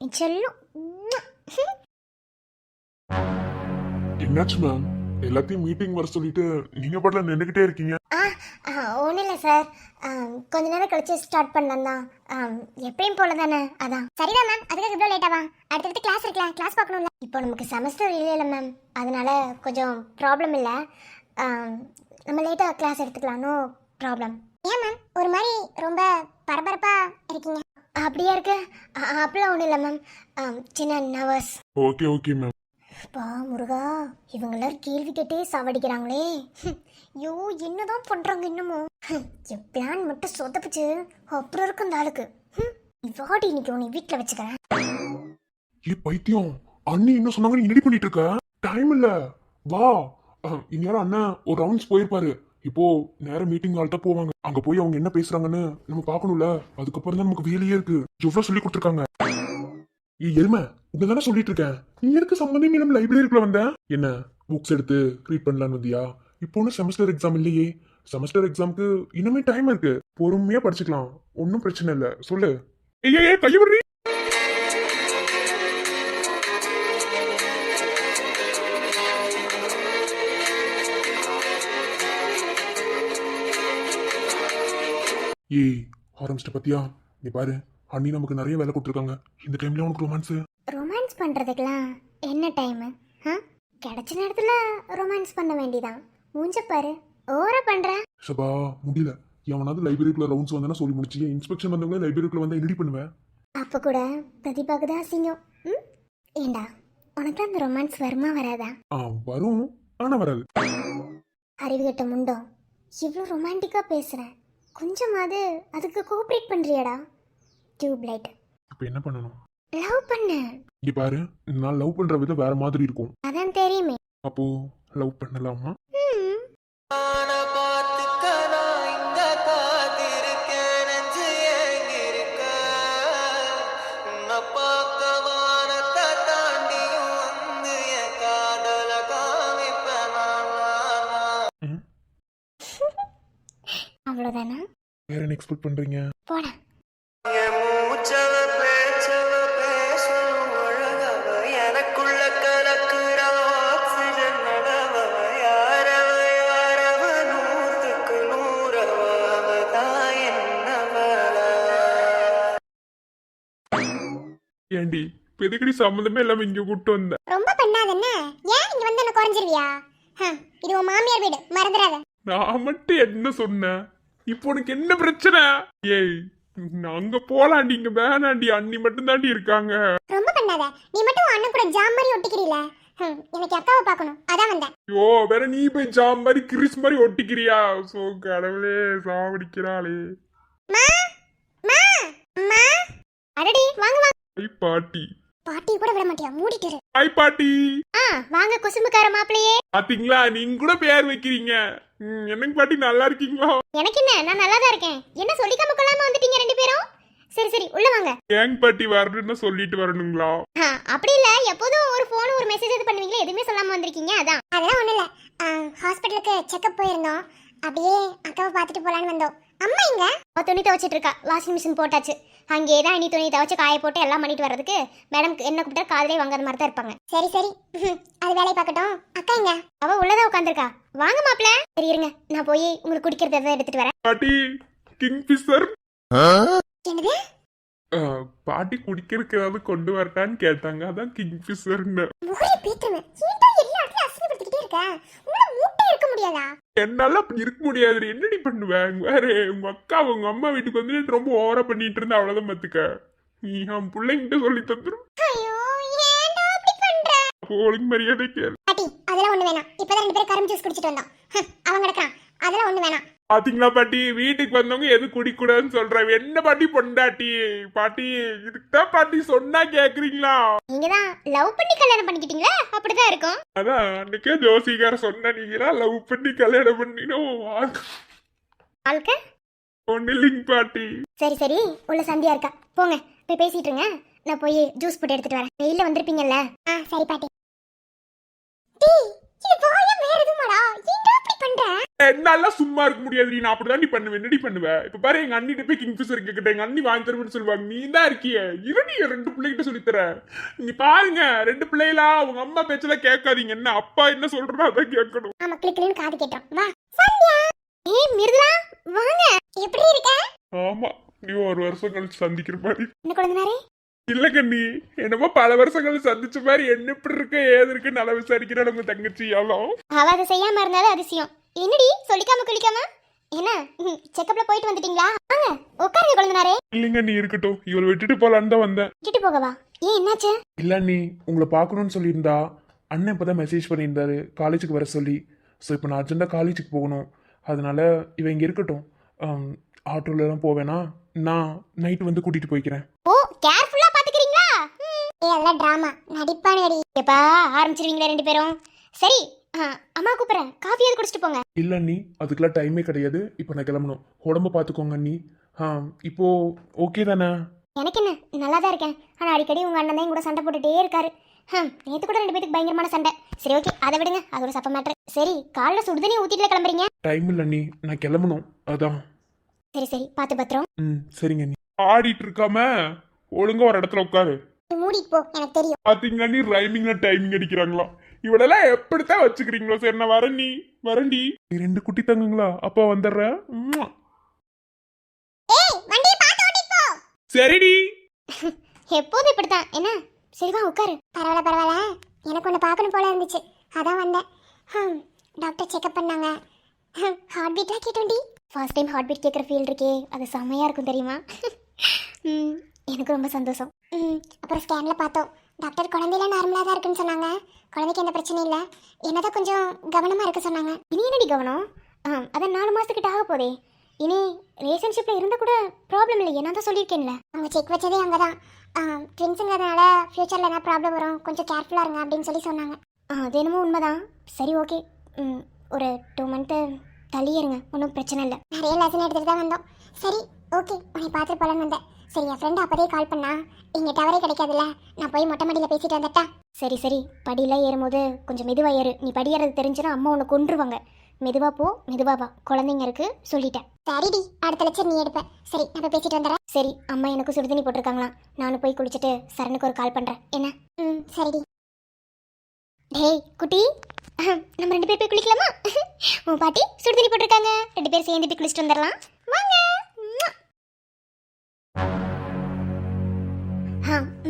நீ செல்லும். என்னாச்சு மேம்? எல்லாத்தையும் மீட்டிங் வர சொல்லிட்டு நீங்க பாட்டுல நின்றுகிட்டே இருக்கீங்க. ஒன்றும் இல்லை சார், கொஞ்ச நேரம் கழிச்சு ஸ்டார்ட் பண்ணலாம் தான். எப்பயும் போல தானே, அதான். சரிதான் மேம், அதுக்காக இவ்வளோ லேட்டாவா? அடுத்தடுத்து கிளாஸ் இருக்கலாம், கிளாஸ் பார்க்கணும்ல. இப்போ நமக்கு செமஸ்டர் இல்லை மேம், அதனால கொஞ்சம் ப்ராப்ளம் இல்லை. நம்ம லேட்டாக கிளாஸ் எடுத்துக்கலாம்னோ ப்ராப்ளம். ஏன் மேம் ஒரு மாதிரி ரொம்ப பரபரப்பாக இருக்கீங்க? அப்படியே இருக்கு. அப்படிலாம் ஒன்றும் இல்லை மேம், சின்ன நர்வஸ். Okay okay ma'am. பா முருகா, இவங்க எல்லாரும் கேள்வி கேட்டே சாவடிக்கிறாங்களே. ஐயோ, என்னதான் பண்றாங்க இன்னமும். என் பிளான் மட்டும் சொதப்பிச்சு அப்புறம் இருக்கும் இந்த ஆளுக்கு. இவாடி இன்னைக்கு உன்னை வீட்டுல வச்சுக்கிறேன். ஏ பைத்தியம், அண்ணி என்ன சொன்னாங்க? நீ ரெடி பண்ணிட்டு இருக்க? டைம் இல்ல, வா. இந்நேரம் அண்ணன் ஒரு ரவுண்ட்ஸ் போயிருப்பாரு. இப்போ நேரம் மீட்டிங் ஆள்கிட்ட போவாங்க. அங்க போய் அவங்க என்ன பேசுறாங்கன்னு நம்ம பாக்கணும்ல. அதுக்கப்புறம் தான் நமக்கு வேலையே இருக்கு. எவ்வளவு சொல்லி கொடுத்துருக்காங்க. ஏ எருமை, உன்னதானே சொல்லிட்டு இருக்கேன். நீ எதுக்கு சம்பந்தமே நம்ம லைப்ரரிக்குள்ள வந்த? என்ன புக்ஸ் எடுத்து ரீட் பண்ணலான்னு வந்தியா? இப்போ ஒன்னும் செமஸ்டர் எக்ஸாம் இல்லையே. செமஸ்டர் எக்ஸாம்க்கு இன்னுமே டைம் இருக்கு, பொறுமையா படிச்சுக்கலாம். ஒன்னும் பிரச்சனை இல்ல, சொல்லு. ஏ கையபடி. ஏய் ஆரம்பிச்சிட்ட பத்தியா? நீ பாரு, அண்ணி நமக்கு நிறைய வேலை கொடுத்துருக்காங்க. இந்த டைம்ல உனக்கு ரொமான்ஸ் பண்றதுக்கெல்லாம் என்ன டைம்? கிடைச்ச நேரத்துல ரொமான்ஸ் பண்ண வேண்டியதான். மூஞ்ச பாரு, ஓவரா பண்ற. சபா முடியல. எவனாவது லைப்ரரிக்குள்ள ரவுண்ட்ஸ் வந்தானே சொல்லி முடிச்சு. இன்ஸ்பெக்ஷன் வந்தவங்களே லைப்ரரிக்குள்ள வந்தா என்னடி பண்ணுவேன்? அப்ப கூட பிரதிபாக்கு தான் அசிங்கம். ஏண்டா, உனக்கு அந்த ரொமான்ஸ் வருமா வராதா? வரும், ஆனா வராது. அறிவு கட்ட முண்டோ, இவ்வளோ ரொமான்டிக்கா பேசுறேன், கொஞ்சமாவது அதுக்கு கோஆப்ரேட் பண்றியாடா? டியூப்லைட். இப்போ என்ன பண்ணணும்? லவ் பண்ணு. இங்க பாரு, நான் லவ் பண்ற விதம் வேற மாதிரி இருக்கும். அதான் தெரியுமே. அப்போ லவ் பண்ணலாமா? அவ்வளோதானா? வேற என்ன எக்ஸ்பெக்ட் பண்றீங்க? போடா. ஏண்டி பெதுக்கடி சம்மந்தமே இல்லாம இங்க கூட்டு வந்த? ரொம்ப பண்ணாதஎன்ன? ஏன் இங்க வந்து என்ன குறைஞ்சிருவியா? இது உன் மாமியார் வீடு, மறந்துடாத. நான் மட்டும் என்ன சொன்னேன்? இப்போ உனக்கு என்ன பிரச்சனை? ஏய் அங்க போலாண்டி, இங்க வேணாண்டி. அண்ணி மட்டும் தாண்டி இருக்காங்க. ரொம்ப பண்ணாத. நீ மட்டும் உன் அண்ணன் கூட ஜாம் மாதிரி ஒட்டிக்கிறீல. எனக்கு அக்காவை பார்க்கணும், அதான் வந்தேன். யோ வேற நீ போய் ஜாம் மாதிரி கிறிஸ் மாதிரி ஒட்டிக்கிறியா? சோ கடவுளே, சாவடிக்கிறாளே. மா மா அம்மா, அடடி வாங்க வாங்க. ஐ பாட்டி. பாட்டி கூட விட மாட்டியா? மூடிட்டு இரு. ஐ பாட்டி. வாங்க குசும்புக்கார மாப்பிளையே. பாத்தீங்களா, நீங்க கூட பேர் வைக்கிறீங்க. என்னங்க பாட்டி, நல்லா இருக்கீங்களா? எனக்கு என்ன, நான் நல்லா தான் இருக்கேன். என்ன சொல்லிக்காம கொள்ளாம வந்துட்டீங்க ரெண்டு பேரும்? சரி சரி, உள்ள வாங்க. ஏங் பாட்டி வரணும்னு சொல்லிட்டு வரணுங்களா? அப்படி இல்ல, எப்போதும் ஒரு போன் ஒரு மெசேஜ் எது பண்ணுவீங்களா, எதுவுமே சொல்லாம வந்திருக்கீங்க. அதான். அதெல்லாம் ஒண்ணு இல்ல, ஹாஸ்பிட்டலுக்கு செக்அப் போயிருந்தோம். அப்படியே அக்காவை பார்த்துட்டு போலான்னு வந்தோம். அம்மா இங்க துணி துவைச்சிட்டு இருக்கா. வாஷிங் மிஷின் போட்டாச்சு. அங்கேயே தான் இனி துணி துவைச்சு காய போட்டு எல்லாம் பண்ணிட்டு வர்றதுக்கு மேடம் என்ன கூப்பிட்டா காதலே வாங்காத மாதிரி தான் இருப்பாங்க. சரி சரி, அது வேலையை பார்க்கட்டும். அக்கா இங்க? அவ உள்ளதா உட்காந்துருக்கா. வாங்க மாப்பிள்ள. சரி இருங்க, நான் போய் உங்களுக்கு குடிக்கிறது எதாவது எடுத்துட்டு வரேன். பாட்டி கிங் ஃபிஷர். என்னது? பாட்டி குடிக்கிறதுக்கு ஏதாவது கொண்டு வரட்டான்னு கேட்டாங்க, அதான் கிங் ஃபிஷர்னு. ஒரே பீத்துமே, ஏன்டா எல்லா இடத்துலயும் அசிங்கப்படுத்திட்டே இருக்க? உன்னால மூட்டை இருக்க முடியாதா? என்னால அப்படி இருக்க முடியாது. என்னடி பண்ணுவேன்? வேற உங்க அக்கா உங்க அம்மா வீட்டுக்கு வந்து ரொம்ப ஓவரா பண்ணிட்டு இருந்தா, அவ்வளவுதான் பாத்துக்க. நீ என் பிள்ளைங்கிட்ட சொல்லி தந்துரும். ஐயோ, ஏன்டா அப்படி பண்ற? ஒழுங்கு மரியாதை கேளு. பாட்டி அதெல்லாம் ஒண்ணு வேணாம். இப்பதான் 2 பேரும் கரும்பு ஜூஸ் குடிச்சிட்டு வந்தோம். அவன் கிடக்கான். அதெல்லாம் ஒண்ணு வேணாம். பாத்தீங்களா பாட்டி, வீட்டுக்கு வந்தவங்க எது குடிக்கூடாதுன்னு சொல்றேன். என்ன பாட்டி பொண்டாட்டி பாட்டி, இதுக்குதான் பாட்டி சொன்னா கேக்குறீங்களா? நீங்க தான் லவ் பண்ணி கல்யாணம் பண்ணிக்கிட்டீங்களா? அப்படிதான் இருக்கும். அதான் அன்னைக்கே ஜோசிகார சொன்ன, நீங்களா லவ் பண்ணி கல்யாணம் பண்ணினோம் வாழ்க்கை ஒண்ணு இல்லைங்க பாட்டி. சரி சரி, உள்ள சந்தியா இருக்கா, போங்க போய் பேசிட்டு இருங்க. நான் போய் ஜூஸ் போட்டு எடுத்துட்டு வரேன். வெயில வந்திருப்பீங்கல்ல. சரி பாட்டி. டேய், இது வாயா வேற எதுமாடா? ஏன்டா அப்படி பண்ற? என்னால சும்மா இருக்க முடியாது. நான் அப்படிதான் நீ பண்ணுவேன். என்னடி பண்ணுவ? இப்ப பாரு, எங்க அண்ணிட்ட போய் கிங்ஃபிஷர் கேக்கிட்ட எங்க அண்ணி வாங்கி தருவேன்னு சொல்லுவாங்க. நீ தான் இருக்கிய இருடி, 2 பிள்ளைகிட்ட சொல்லித்தர. நீ பாருங்க, 2 பிள்ளைகளா உங்க அம்மா பேச்செல்லாம் கேட்காதீங்க. என்ன அப்பா என்ன சொல்றதோ அதான் கேட்கணும். ஆமா, கிளிக்லின்னு காது கேட்டோம். வா சந்தியா. ஏய் மிருதுலா, வாங்க. எப்படி இருக்க? ஆமா, நீ ஒரு வருஷம் கழிச்சு சந்திக்கிற மாதிரி. என்ன குழந்தைனாரே? இல்ல கண்ணி, என்னமோ பல வருஷங்கள் சந்திச்ச மாதிரி என்ன இப்படி இருக்க ஏது இருக்கு நல்லா விசாரிக்கிறேன் உங்க தங்கச்சி. அவ அதை செய்யாம இருந்தாலும் அதிசயம். என்னடி சொல்லிக்காம குளிக்காம? என்ன செக்கப்ல போயிட்டு வந்துட்டீங்களா? வாங்க உட்காருங்க குழந்தைனாரே. இல்லைங்க, நீ இருக்கட்டும். இவளை விட்டுட்டு போலான்னு தான் வந்தேன். விட்டுட்டு போகவா? ஏன் என்னாச்சு? இல்ல நீ உங்களை பார்க்கணும்னு சொல்லியிருந்தா அண்ணன் இப்பதான் மெசேஜ் பண்ணியிருந்தாரு காலேஜுக்கு வர சொல்லி. ஸோ இப்போ நான் அர்ஜென்ட்டாக காலேஜுக்கு போகணும். அதனால இவன் இங்கே இருக்கட்டும். ஆட்டோலலாம் போவேனா, நான் நைட்டு வந்து கூட்டிட்டு போய்க்கிறேன். ஓ, கேர்ஃபுல்லா பாத்துக்கிறீங்களா? ஏய் அதெல்லாம் டிராமா நடிப்பானேடி. எப்பா ஆரம்பிச்சிருவீங்களா 2 பேரும்? சரி, அம்மா கூப்பிடுறேன். காஃபி அது குடிச்சிட்டு போங்க. இல்லை நீ, அதுக்கெல்லாம் டைமே கிடையாது. இப்போ நான் கிளம்பணும். உடம்ப பார்த்துக்கோங்க நீ. இப்போ ஓகே தானே? எனக்கு என்ன, நல்லா தான் இருக்கேன். ஆனால் அடிக்கடி உங்கள் அண்ணன் தான் கூட சண்டை போட்டுட்டே இருக்காரு. நேற்று கூட 2 பேருக்கு பயங்கரமான சண்டை. சரி ஓகே, அதை விடுங்க, அது ஒரு சப்ப மேட்ரு. சரி, காலைல சுடுதண்ணி ஊற்றிட்டு கிளம்புறீங்க? டைம் இல்லை நீ, நான் கிளம்பணும் அதான். சரி சரி, பார்த்து பத்திரம். சரிங்க நீ. ஆடிட்டு இருக்காம ஒழுங்கா ஒரு இடத்துல உட்காரு. மூடிட்டு போ, எனக்கு தெரியும். பாத்தீங்களா நீ, ரைமிங்ல டைமிங் அடிக்கிறாங்களா? இவளெல்லாம் எப்படித்தான் வச்சுக்கிறீங்களோ? சரி நான் வரேன், நீ வரண்டி. 2 குட்டி தங்குங்களா? அப்பா வந்துடுறேன். ஏய் வண்டியை பார்த்து ஓட்டிட்டு போ. சரிடி. எப்போதும் இப்படித்தான் என்ன? சரிவா உட்காரு. பரவாயில்ல பரவாயில்ல, எனக்கு ஒன்று பார்க்கணும் போல இருந்துச்சு, அதான் வந்தேன். டாக்டர் செக்அப் பண்ணாங்க. ஹார்ட் பீட்லாம் கேட்டோண்டி. ஃபர்ஸ்ட் டைம் ஹார்ட் பீட் கேட்குற ஃபீல் இருக்கே, அது செம்மையாக இருக்கும் தெரியுமா? எனக்கு ரொம்ப சந்தோஷம். அப்புறம் ஸ்கேனில் பார்த்தோம். டாக்டர் குழந்தையில நார்மலாக தான் இருக்குன்னு சொன்னாங்க. குழந்தைக்கு எந்த பிரச்சனையும் இல்லை. என்னதான் கொஞ்சம் கவனமாக இருக்க சொன்னாங்க. இனி என்னடி கவனம்? அதான் 4 மாதத்துக்கிட்ட ஆக போதே. இனி ரிலேஷன்ஷிப்பில் இருந்தால் கூட ப்ராப்ளம் இல்லை, என்ன தான் சொல்லியிருக்கேன்ல. அவங்க செக் வச்சதே அங்கே தான். ட்வின்ஸுங்கிறதுனால ஃப்யூச்சரில் என்ன ப்ராப்ளம் வரும், கொஞ்சம் கேர்ஃபுல்லாக இருங்க அப்படின்னு சொல்லி சொன்னாங்க. அது என்னமோ உண்மைதான். சரி ஓகே, ஒரு 2 மந்த்து தள்ளியிருங்க, ஒன்றும் பிரச்சனை இல்லை. நிறைய லெசன் எடுத்துகிட்டு தான் வந்தோம். சரி ஓகே, உன்னை பார்த்துட்டு போலன்னு வந்தேன். சரி, என் ஃப்ரெண்டு அப்போதே கால் பண்ணா. இங்கே டவரே கிடைக்காதுல்ல, நான் போய் மொட்டை மாடியில் பேசிட்டு வந்துட்டா. சரி சரி, படியில் ஏறும்போது கொஞ்சம் மெதுவாக ஏறு. நீ படி ஏறது தெரிஞ்சுன்னா அம்மா உன்னை கொன்றுவாங்க. மெதுவாக போ, மெதுவாக வா, குழந்தைங்க இருக்கு சொல்லிட்டேன். சரிடி, அடுத்த லட்சம் நீ எடுப்பேன். சரி, நான் போய் பேசிட்டு வந்துடுறேன். சரி, அம்மா எனக்கு சுடுதண்ணி போட்டிருக்காங்களாம், நானும் போய் குளிச்சுட்டு சரணுக்கு ஒரு கால் பண்ணுறேன். என்ன? சரிடி. டேய் குட்டி, நம்ம 2 பேர் போய் குளிக்கலாமா? உன் பாட்டி சுடுதண்ணி போட்டிருக்காங்க, 2 பேர் சேர்ந்து போய் குளிச்சுட்டு வந்துடலாம். வாங்க.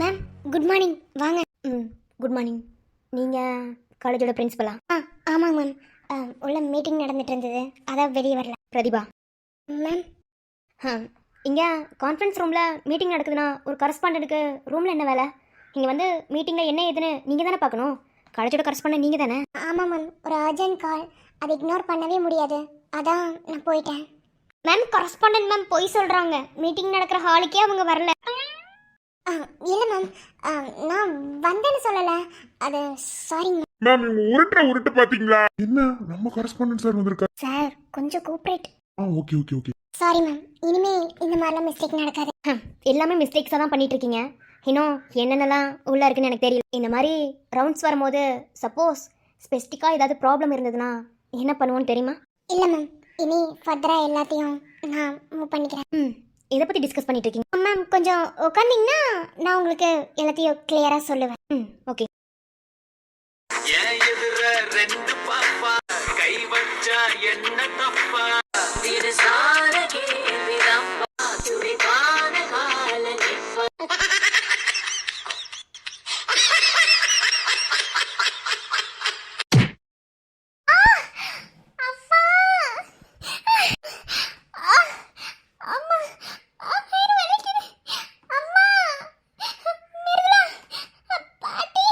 Ma'am good morning. வாங்க. Good morning. நீங்கள் காலேஜோட பிரின்சிபலா? ஆமாங்க மேம். உள்ள மீட்டிங் நடந்துட்டு இருந்தது, அதான் வெளியே வரல. பிரதிபா மேம். இங்கே கான்ஃபரன்ஸ் ரூமில் மீட்டிங் நடக்குதுன்னா ஒரு கரஸ்பாண்டனுக்கு ரூமில் என்ன வேலை? இங்கே வந்து மீட்டிங்கில் என்ன ஏதுன்னு நீங்கள் தானே பார்க்கணும். காலேஜோட கரஸ்பாண்டன்ட் நீங்கள் தானே? ஆமாம் மேம், ஒரு அர்ஜென்ட் கால், அதை இக்னோர் பண்ணவே முடியாது, அதான் நான் போயிட்டேன். மேம் கரஸ்பாண்டன்ட் மேம் போய் சொல்கிறாங்க, மீட்டிங் நடக்கிற ஹாலுக்கே அவங்க வரல. இல்லை மேம், நான் வந்தேன்னு சொல்லலை, அது சாரிங்க மேம். இவங்க உருட்டு பாத்தீங்களா? என்ன நம்ம கரஸ்பாண்டன்ட் சார் வந்திருக்கா? சார். கொஞ்சம் cooperate. Okay okay okay. Sorry ma'am, இனிமே இந்த மாதிரிலாம் மிஸ்டேக் நடக்காது. எல்லாமே மிஸ்டேக்ஸாக தான் பண்ணிட்டு இருக்கீங்க. இன்னும் என்னென்னலாம் உள்ளே இருக்குன்னு எனக்கு தெரியல. இந்த மாதிரி ரவுண்ட்ஸ் வரும்போது சப்போஸ் ஸ்பெசிஃபிக்காக ஏதாவது ப்ராப்ளம் இருந்ததுன்னா என்ன பண்ணுவோன்னு தெரியுமா? இல்லை மேம், இனி ஃபர்தராக எல்லாத்தையும் நான் மூவ் பண்ணிக்கிறேன். இதை பற்றி டிஸ்கஸ் பண்ணிட்டு இருக்கீங்க? மேம் கொஞ்சம் உட்காந்தீங்கன்னா நான் உங்களுக்கு எல்லாத்தையும் கிளியராக சொல்லுவேன். ஓகே. கை வச்சா என்ன தப்பா? பாட்டி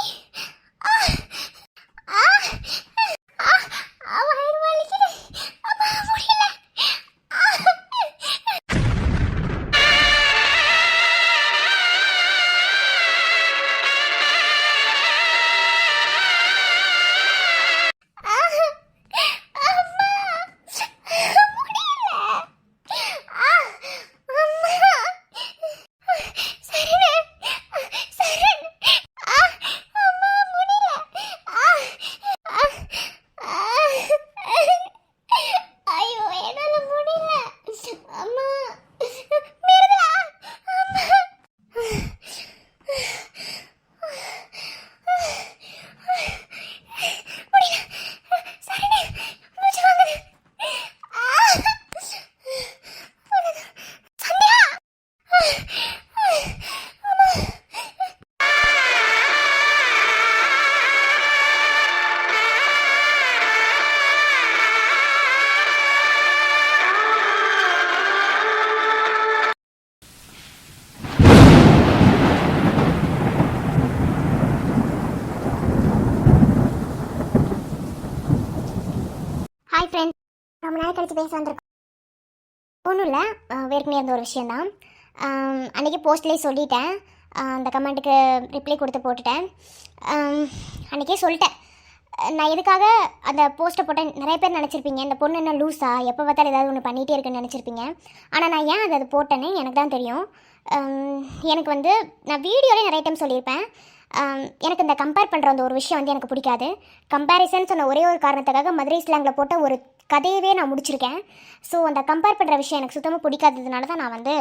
ஹாய் ஃப்ரெண்ட், ரொம்ப நாள் கழிச்சு பேச வந்திருக்கோம். ஒன்றும் இல்லை, வேர்க்கனே இருந்த ஒரு விஷயந்தான். அன்றைக்கி போஸ்ட்லேயே சொல்லிட்டேன், அந்த கமெண்ட்டுக்கு ரிப்ளை கொடுத்து போட்டுட்டேன். அன்றைக்கே சொல்லிட்டேன் நான் எதுக்காக அந்த போஸ்ட்டை போட்டேன். நிறைய பேர் நினச்சிருப்பீங்க இந்த பொண்ணு என்ன லூஸா, எப்போ பார்த்தாலும் ஏதாவது ஒன்று பண்ணிகிட்டே இருக்குன்னு நினச்சிருப்பீங்க. ஆனால் நான் ஏன் அது போட்டேன்னு எனக்கு தான் தெரியும். எனக்கு வந்து நான் வீடியோலேயே நிறைய டைம் சொல்லியிருப்பேன், எனக்கு இந்த கம்பேர் பண்ணுற அந்த ஒரு விஷயம் வந்து எனக்கு பிடிக்காது. கம்பேரிசன் சொன்ன ஒரே ஒரு காரணத்துக்காக மதுரை ஸ்லாங்கில் போட்ட ஒரு கதையவே நான் முடிச்சிருக்கேன். ஸோ அந்த கம்பேர் பண்ணுற விஷயம் எனக்கு சுத்தமாக பிடிக்காததுனால தான் நான் வந்து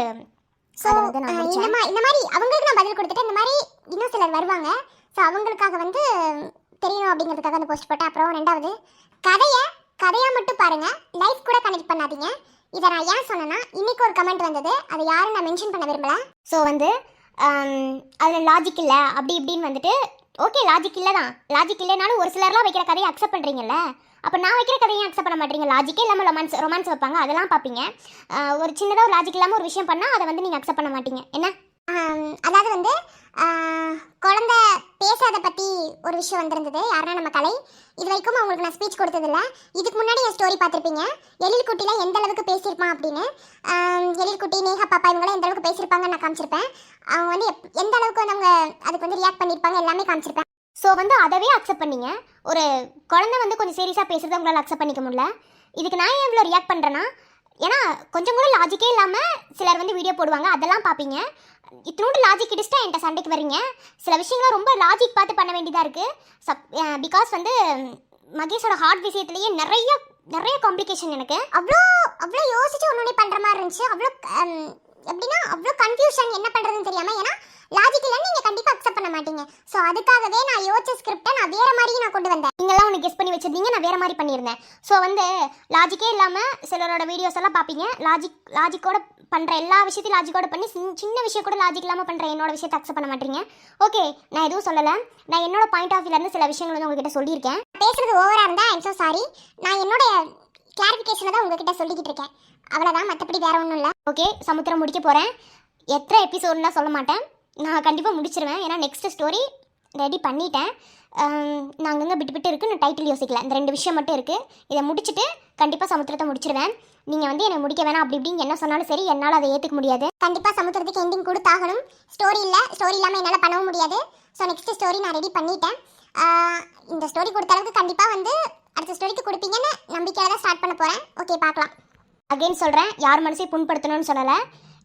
இந்த மாதிரி அவங்களுக்கு நான் பதில் கொடுத்துட்டு இந்த மாதிரி இன்னும் சிலர் வருவாங்க. ஸோ அவங்களுக்காக வந்து தெரியணும் அப்படிங்கிறதுக்காக அந்த போஸ்ட் போட்டேன். அப்புறம் ரெண்டாவது, கதையாக மட்டும் பாருங்கள், லைஃப் கூட கனெக்ட் பண்ணாதீங்க. இதை நான் ஏன் சொன்னேன்னா, இன்றைக்கி ஒரு கமெண்ட் வந்தது, அதை யாரும் நான் மென்ஷன் பண்ண விரும்பல. ஸோ வந்து அதில் லாஜிக் இல்லை அப்படி இப்படின்னு வந்துட்டு, ஓகே லாஜிக் இல்லை தான், லாஜிக் இல்லைனாலும் ஒரு சிலர்லாம் வைக்கிற கதையை அக்செப்ட் பண்ணுறீங்கல்ல, அப்போ நான் வைக்கிற கதையை அக்செப்ட் பண்ண மாட்டீங்க. லாஜிக்கே இல்லாமல் ரொமான்ஸ் வைப்பாங்க, அதெல்லாம் பார்ப்பீங்க. ஒரு சின்னதாக ஒரு லாஜிக் இல்லாமல் ஒரு விஷயம் பண்ணால் அதை வந்து நீங்கள் அக்செப்ட் பண்ண மாட்டீங்க. என்ன அதாவது வந்து குழந்தை பேசாத பற்றி ஒரு விஷயம் வந்திருந்தது. யாருன்னா நம்ம கலை. இது வரைக்கும் அவங்களுக்கு நான் ஸ்பீச் கொடுத்ததில்ல. இதுக்கு முன்னாடி என் ஸ்டோரி பார்த்துருப்பீங்க, எழில் குட்டியில் எந்த அளவுக்கு பேசியிருப்பான் அப்படின்னு. எழில் குட்டி, நேஹா பாப்பா இவங்களாம் எந்த அளவுக்கு பேசியிருப்பாங்கன்னு நான் காமிச்சிருப்பேன். அவங்க வந்து எந்த அளவுக்கு வந்து அவங்க அதுக்கு வந்து ரியாக்ட் பண்ணியிருப்பாங்க எல்லாமே காமிச்சிருப்பேன். ஸோ வந்து அதவே அக்செப்ட் பண்ணிங்க. ஒரு குழந்தை வந்து கொஞ்சம் சீரியஸாக பேசுகிறத உங்களால் அக்செப்ட் பண்ணிக்க முடியல. இதுக்கு நான் ஏன் இவ்வளோ ரியாக்ட் பண்ணுறேன்னா, ஏன்னா கொஞ்சம் கூட லாஜிக்கே இல்லாமல் சிலர் வந்து வீடியோ போடுவாங்க, அதெல்லாம் பார்ப்பீங்க. இத்தனோடு லாஜிக் இடிச்சிட்டா என்கிட்ட சண்டைக்கு வரீங்க. சில விஷயங்கள்லாம் ரொம்ப லாஜிக் பார்த்து பண்ண வேண்டியதாக இருக்குது. பிகாஸ் வந்து மகேஷோட ஹார்ட் விஷயத்துலேயே நிறைய காம்ப்ளிகேஷன். எனக்கு அவ்வளோ யோசிச்சு ஒன்று பண்ணுற மாதிரி இருந்துச்சு. அவ்வளோ கன்ஃபியூஷன், என்ன பண்ணுறதுன்னு தெரியாமல். ஏன்னா லாஜிக் இல்லைன்னு நீங்கள் கண்டிப்பாக அக்செப்ட் பண்ண மாட்டீங்க. ஸோ அதுக்காகவே நான் யோசிச்ச ஸ்கிரிப்டை நான் வேறு மாதிரி நான் கொண்டு வந்தேன். நீங்களாம் ஒன்று கெஸ் பண்ணி வச்சிருந்தீங்க, நான் வேறு மாதிரி பண்ணியிருந்தேன். ஸோ வந்து லாஜிக்கே இல்லாமல் சிலரோட வீடியோஸ் எல்லாம் பார்ப்பீங்க. லாஜிக்கோட பண்ணுற எல்லா விஷயத்தையும் லாஜிக்கோட பண்ணி சின்ன விஷயம் கூட லாஜிக் இல்லாமல் பண்ணுற என்னோட விஷயத்தை அக்செப்ட் பண்ண மாட்டீங்க. ஓகே, நான் எதுவும் சொல்லலை. நான் என்னோட பாயிண்ட் ஆஃப் வியூலேருந்து சில விஷயங்கள் வந்து உங்ககிட்ட சொல்லியிருக்கேன். பேசுகிறது ஓவராக இருந்தால் ஐம் ஸோ சாரி. நான் என்னோட கிளாரிஃபிகேஷனை தான் உங்ககிட்ட சொல்லிக்கிட்டு இருக்கேன், அவ்வளோதான். மற்றபடி வேறு ஒன்றும் இல்லை. ஓகே, சமுத்திரம் முடிக்க போகிறேன். எத்தனை எபிசோடுலாம் சொல்ல மாட்டேன், நான் கண்டிப்பாக முடிச்சிருவேன். ஏன்னா நெக்ஸ்ட் ஸ்டோரி ரெடி பண்ணிட்டேன். நாங்கள் இங்கே விட்டு இருக்குது, நான் டைட்டில் யோசிக்கல. இந்த 2 விஷயம் மட்டும் இருக்குது. இதை முடிச்சுட்டு கண்டிப்பாக சமுத்திரத்தை முடிச்சிருவேன். நீங்கள் வந்து என்னை முடிக்க வேணாம் அப்படி இப்படின்னு என்ன சொன்னாலும் சரி, என்னால் அதை ஏற்றுக்க முடியாது. கண்டிப்பாக சமுத்திரத்துக்கு எண்டிங் கொடுத்தாகணும். ஸ்டோரி இல்லாமல் என்னால் பண்ணவும் முடியாது. ஸோ நெக்ஸ்ட் ஸ்டோரி நான் ரெடி பண்ணிட்டேன். இந்த ஸ்டோரி கொடுத்த அளவுக்கு கண்டிப்பாக வந்து அடுத்த ஸ்டோரிக்கு கொடுப்பீங்கன்னு நம்பிக்கையில் தான் ஸ்டார்ட் பண்ண போகிறேன். ஓகே, பார்க்கலாம். அகைன் சொல்கிறேன், யார் மனசையும் புண்படுத்தணும்னு சொல்லலை.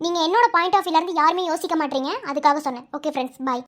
நீங்கள் என்னோட பாயிண்ட் ஆஃப் வியூலேருந்து யாருமே யோசிக்க மாட்டீங்க, அதுக்காக சொன்னேன். ஓகே ஃப்ரெண்ட்ஸ், பாய்.